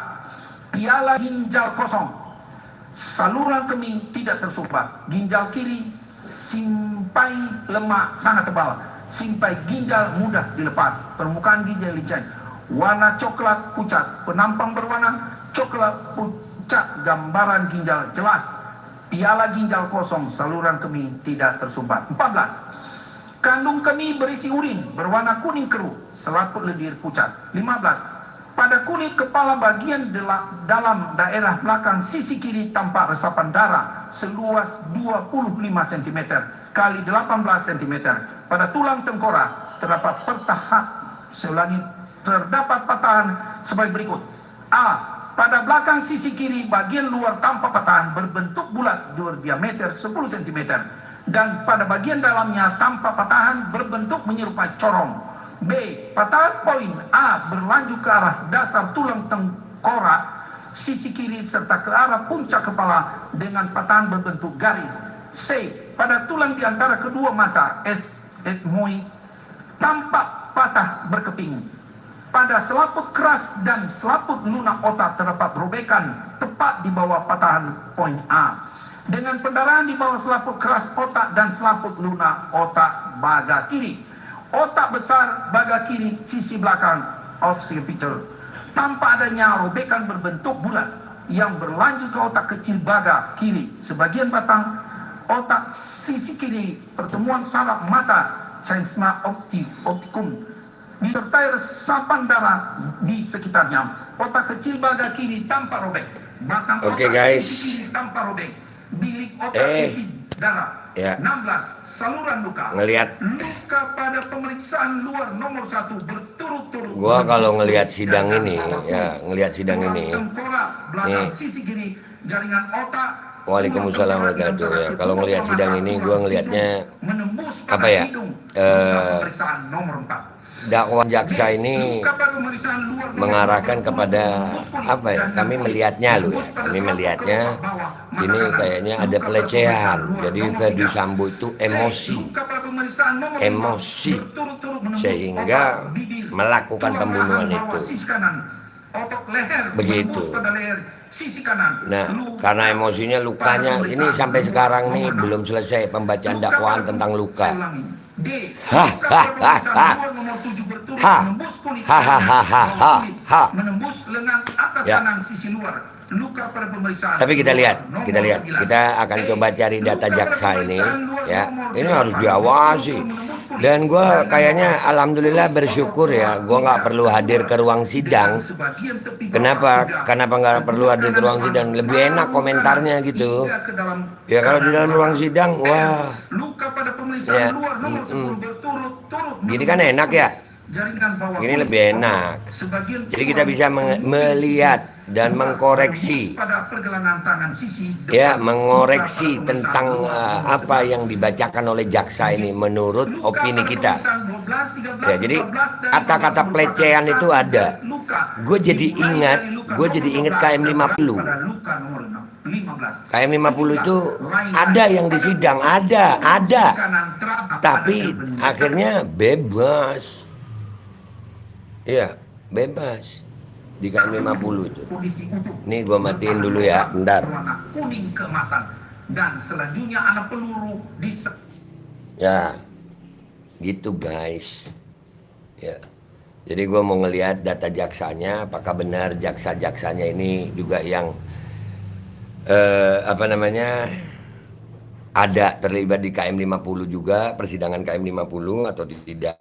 piala ginjal kosong, saluran kemih tidak tersumbat, ginjal kiri simpai lemak sangat tebal, simpai ginjal mudah dilepas, permukaan ginjal licin, warna coklat pucat, penampang berwarna coklat pucat, gambaran ginjal jelas, piala ginjal kosong, saluran kemih tidak tersumbat. 14. Kandung kemih berisi urin berwarna kuning keruh, selaput lendir pucat. 15. Pada kulit kepala bagian dalam daerah belakang sisi kiri tampak resapan darah seluas 25 cm kali 18 cm. Pada tulang tengkorak terdapat terdapat patahan sebagai berikut. A. Pada belakang sisi kiri bagian luar tanpa patahan berbentuk bulat berdiameter 10 cm dan pada bagian dalamnya tanpa patahan berbentuk menyerupai corong. B. Patahan poin A berlanjut ke arah dasar tulang tengkorak sisi kiri serta ke arah puncak kepala dengan patahan berbentuk garis. C. Pada tulang di antara kedua mata etmoid tampak patah berkeping. Pada selaput keras dan selaput lunak otak terdapat robekan tepat di bawah patahan poin A dengan pendarahan di bawah selaput keras otak dan selaput lunak otak baga kiri. Otak besar baga kiri sisi belakang occipital tanpa adanya robekan berbentuk bulat yang berlanjut ke otak kecil baga kiri. Sebagian batang otak sisi kiri pertemuan saraf mata chasma opticum disertai resapan darah di sekitarnya. Otak kecil baga kiri tanpa robek, batang otak guys. sisi kiri tanpa robek, bilik otak sisi darah. Ya. 16 saluran luka. Ngelihat Luka pada pemeriksaan luar nomor 1 berturut-turut. gua kalau ngelihat sidang ini, ya ngelihat sidang ini. Tengkorak belakang Nih. sisi kiri, jaringan otak. Waalaikumsalam warahmatullahi wabarakatuh. Kalau ngelihat sidang ini, gua ngelihatnya menembus apa ya? pemeriksaan nomor 4. Dakwaan jaksa ini mengarahkan kepada apa ya? Kami melihatnya loh ya. Kami melihatnya ini kayaknya ada pelecehan. Jadi Ferdi Sambo itu emosi sehingga melakukan pembunuhan itu. Begitu. Nah, karena emosinya lukanya ini sampai sekarang nih belum selesai pembacaan dakwaan tentang luka. Menembus lengan atas Ya. kanan sisi luar. Luka pada pemeriksaan. Tapi kita lihat, kita akan coba cari data jaksa ini, ya. Ini harus diawasi. Dan gue kayaknya alhamdulillah bersyukur ya, gue nggak perlu hadir ke ruang sidang. Kenapa? Kenapa nggak perlu hadir ke ruang sidang? Lebih enak komentarnya gitu. Ya kalau di dalam ruang sidang, wah, ya, gini kan enak ya. Gini lebih enak. Jadi kita bisa melihat dan mengkoreksi, ya, mengoreksi tentang apa yang dibacakan oleh jaksa ini menurut opini kita. Ya, jadi kata-kata pelecehan itu ada. Gue jadi ingat KM 50. KM 50 itu ada yang di sidang, ada. Tapi akhirnya bebas. Iya, bebas di KM 50 itu. Nih gua matiin dulu ya, bentar. Kuning keemasan dan selanjutnya anak peluru di Ya, gitu guys. Ya, jadi gua mau ngelihat data jaksanya, apakah benar jaksa-jaksanya ini juga yang ada terlibat di KM 50 juga, persidangan KM 50 atau tidak.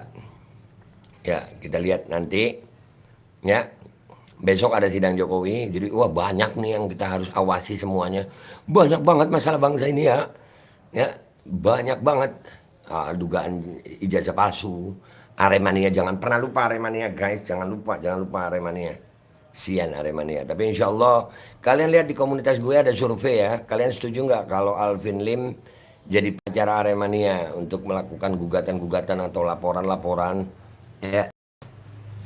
Ya, kita lihat nanti. Ya, besok ada sidang Jokowi. Jadi, wah banyak nih yang kita harus awasi semuanya. Banyak banget masalah bangsa ini ya. Ya, banyak banget. Dugaan ijazah palsu. Aremania, jangan pernah lupa Aremania guys. Jangan lupa Aremania. Sian Aremania. Tapi insya Allah, kalian lihat di komunitas gue ada survei ya. Kalian setuju nggak kalau Alvin Lim jadi pengacara Aremania untuk melakukan gugatan-gugatan atau laporan-laporan, ya,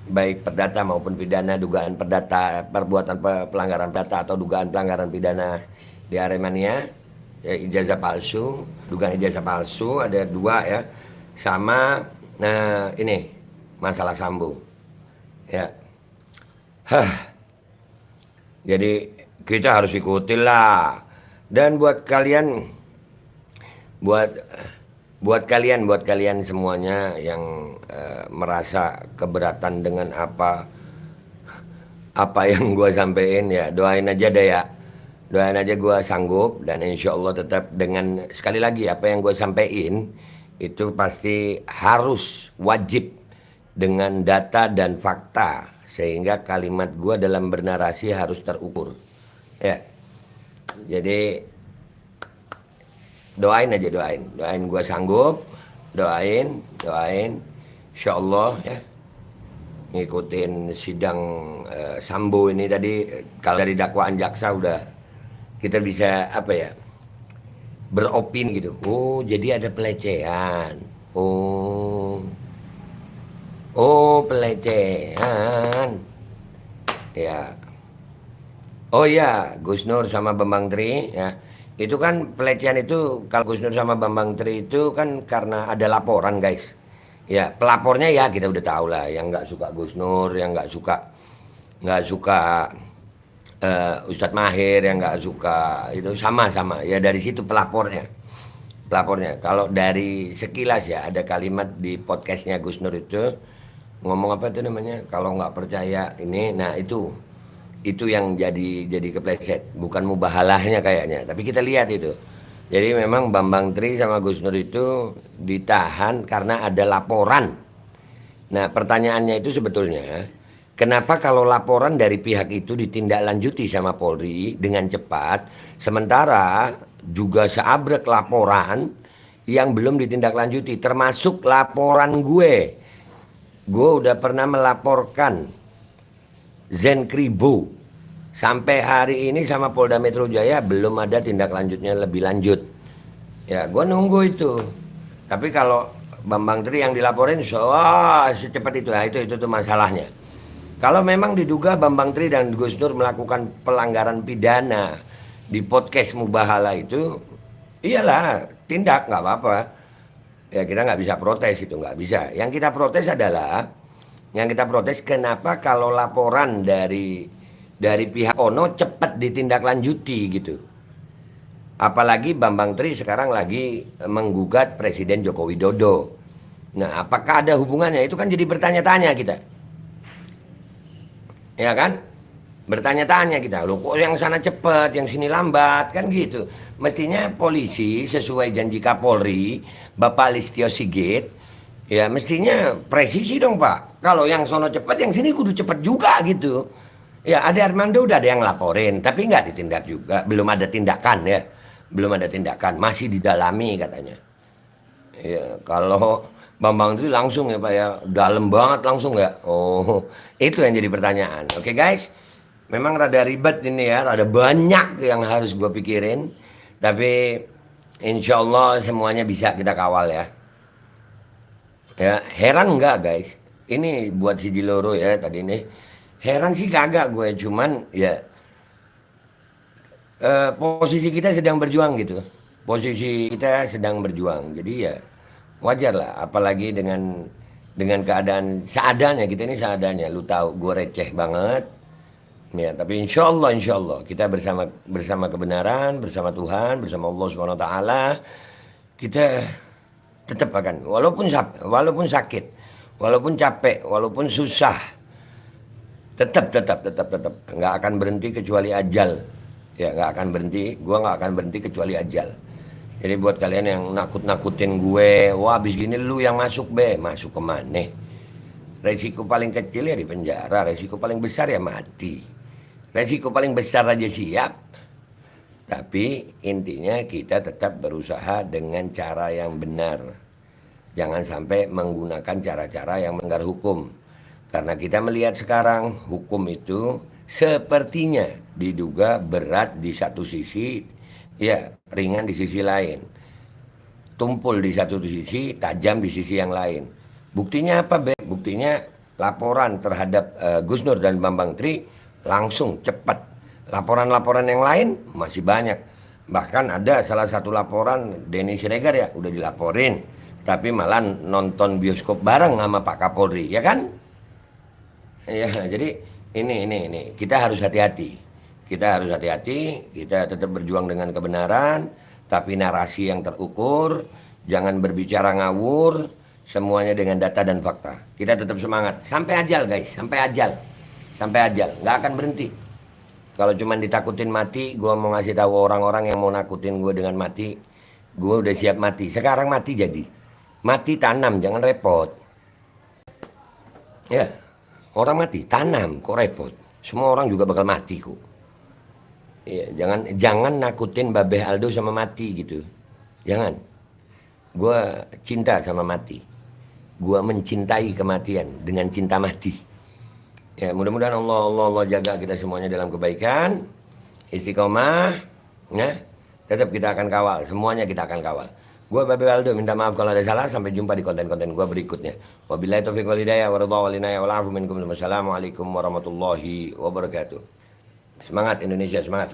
baik perdata maupun pidana, dugaan perdata, perbuatan pelanggaran perdata atau dugaan pelanggaran pidana di Aremania, ya, ijazah palsu, dugaan ijazah palsu ada 2 ya, sama ini masalah Sambo, ya. Jadi kita harus ikutin lah. Dan buat kalian semuanya yang merasa keberatan dengan apa yang gue sampein, ya doain aja deh ya, doain aja gue sanggup, dan insya Allah tetap dengan sekali lagi apa yang gue sampein itu pasti harus wajib dengan data dan fakta, sehingga kalimat gue dalam bernarasi harus terukur, ya. Jadi doain aja, doain gue sanggup, doain insya Allah ya, ngikutin sidang Sambo ini tadi. Kalau dari dakwaan jaksa udah kita bisa apa ya, beropini gitu. Oh jadi ada pelecehan, oh pelecehan ya. Oh ya, Gus Nur sama Bambang Tri ya. Itu kan pelecehan itu, kalau Gus Nur sama Bambang Tri itu kan karena ada laporan guys. Ya pelapornya ya kita udah tahu lah, yang nggak suka Gus Nur, yang nggak suka Ustadz Mahir, yang nggak suka itu sama-sama ya, dari situ pelapornya. Kalau dari sekilas ya, ada kalimat di podcastnya Gus Nur itu ngomong apa itu namanya, kalau nggak percaya ini, nah itu yang jadi kepleset, bukan mubahalahnya kayaknya. Tapi kita lihat itu. Jadi memang Bambang Tri sama Gus Nur itu ditahan karena ada laporan. Nah pertanyaannya itu sebetulnya, kenapa kalau laporan dari pihak itu ditindaklanjuti sama Polri dengan cepat, sementara juga seabrek laporan yang belum ditindaklanjuti, termasuk laporan gue. Gue udah pernah melaporkan Zen Kribo. Sampai hari ini sama Polda Metro Jaya belum ada tindak lanjutnya lebih lanjut. Ya, gue nunggu itu. Tapi kalau Bambang Tri yang dilaporin, secepat itu, ya, itu tuh masalahnya. Kalau memang diduga Bambang Tri dan Gus Nur melakukan pelanggaran pidana di podcast Mubahala itu, iyalah, tindak, nggak apa-apa. Ya kita nggak bisa protes itu, nggak bisa. Yang kita protes adalah, kenapa kalau laporan dari pihak Ono cepat ditindaklanjuti gitu. Apalagi Bambang Tri sekarang lagi menggugat Presiden Joko Widodo. Nah, apakah ada hubungannya? Itu kan jadi bertanya-tanya kita. Ya kan? Bertanya-tanya kita. Loh kok yang sana cepat, yang sini lambat, kan gitu. Mestinya polisi sesuai janji Kapolri, Bapak Listio Sigit, ya mestinya presisi dong Pak. Kalau yang sono cepat, yang sini kudu cepat juga gitu. Ya Ade Armando udah ada yang laporin, tapi nggak ditindak juga. Belum ada tindakan ya. Belum ada tindakan, masih didalami katanya. Ya, kalau Bambang Tri langsung ya Pak ya, dalam banget langsung ya. Oh, itu yang jadi pertanyaan. Oke guys, memang rada ribet ini ya, rada banyak yang harus gue pikirin. Tapi insya Allah semuanya bisa kita kawal ya. Ya, heran nggak guys? Ini buat si Jiloro ya tadi ini. Heran sih kagak gue, cuman ya posisi kita sedang berjuang gitu. Posisi kita sedang berjuang. Jadi ya wajar lah, apalagi dengan keadaan seadanya, kita ini seadanya. Lu tahu gue receh banget. Ya, tapi insya Allah kita bersama kebenaran, bersama Tuhan, bersama Allah SWT, kita tetap akan walaupun sakit, walaupun capek, walaupun susah, tetap nggak akan berhenti kecuali ajal. Ya nggak akan berhenti, gue nggak akan berhenti kecuali ajal. Jadi buat kalian yang nakut-nakutin gue, wah abis gini lu yang masuk masuk kemana? Resiko paling kecil ya di penjara, resiko paling besar ya mati. Resiko paling besar aja siap. Tapi intinya kita tetap berusaha dengan cara yang benar. Jangan sampai menggunakan cara-cara yang melanggar hukum. Karena kita melihat sekarang hukum itu sepertinya diduga berat di satu sisi, ya ringan di sisi lain. Tumpul di satu sisi, tajam di sisi yang lain. Buktinya apa, Be? Buktinya laporan terhadap Gus Nur dan Bambang Tri langsung cepat. Laporan-laporan yang lain masih banyak. Bahkan ada salah satu laporan Denny Siregar ya udah dilaporin, tapi malah nonton bioskop bareng sama Pak Kapolri, ya kan? Ya, jadi ini kita harus hati-hati. Kita tetap berjuang dengan kebenaran, tapi narasi yang terukur, jangan berbicara ngawur, semuanya dengan data dan fakta. Kita tetap semangat sampai ajal guys, sampai ajal, nggak akan berhenti. Kalau cuma ditakutin mati, gue mau ngasih tahu orang-orang yang mau nakutin gue dengan mati, gue udah siap mati. Sekarang mati jadi, mati tanam, jangan repot. Ya, orang mati tanam, kok repot? Semua orang juga bakal mati kok. Ya, jangan nakutin Babeh Aldo sama mati gitu. Jangan. Gue cinta sama mati. Gue mencintai kematian dengan cinta mati. Ya, mudah-mudahan Allah jaga kita semuanya dalam kebaikan, istiqomah, ya. Tetap kita akan kawal, semuanya kita akan kawal. Gue Babeh Aldo minta maaf kalau ada salah, sampai jumpa di konten-konten gue berikutnya. Wabillahi taufiq wal hidayah, waridha wal inayah wal afu minkum. Wassalamualaikum warahmatullahi wabarakatuh. Semangat Indonesia, semangat.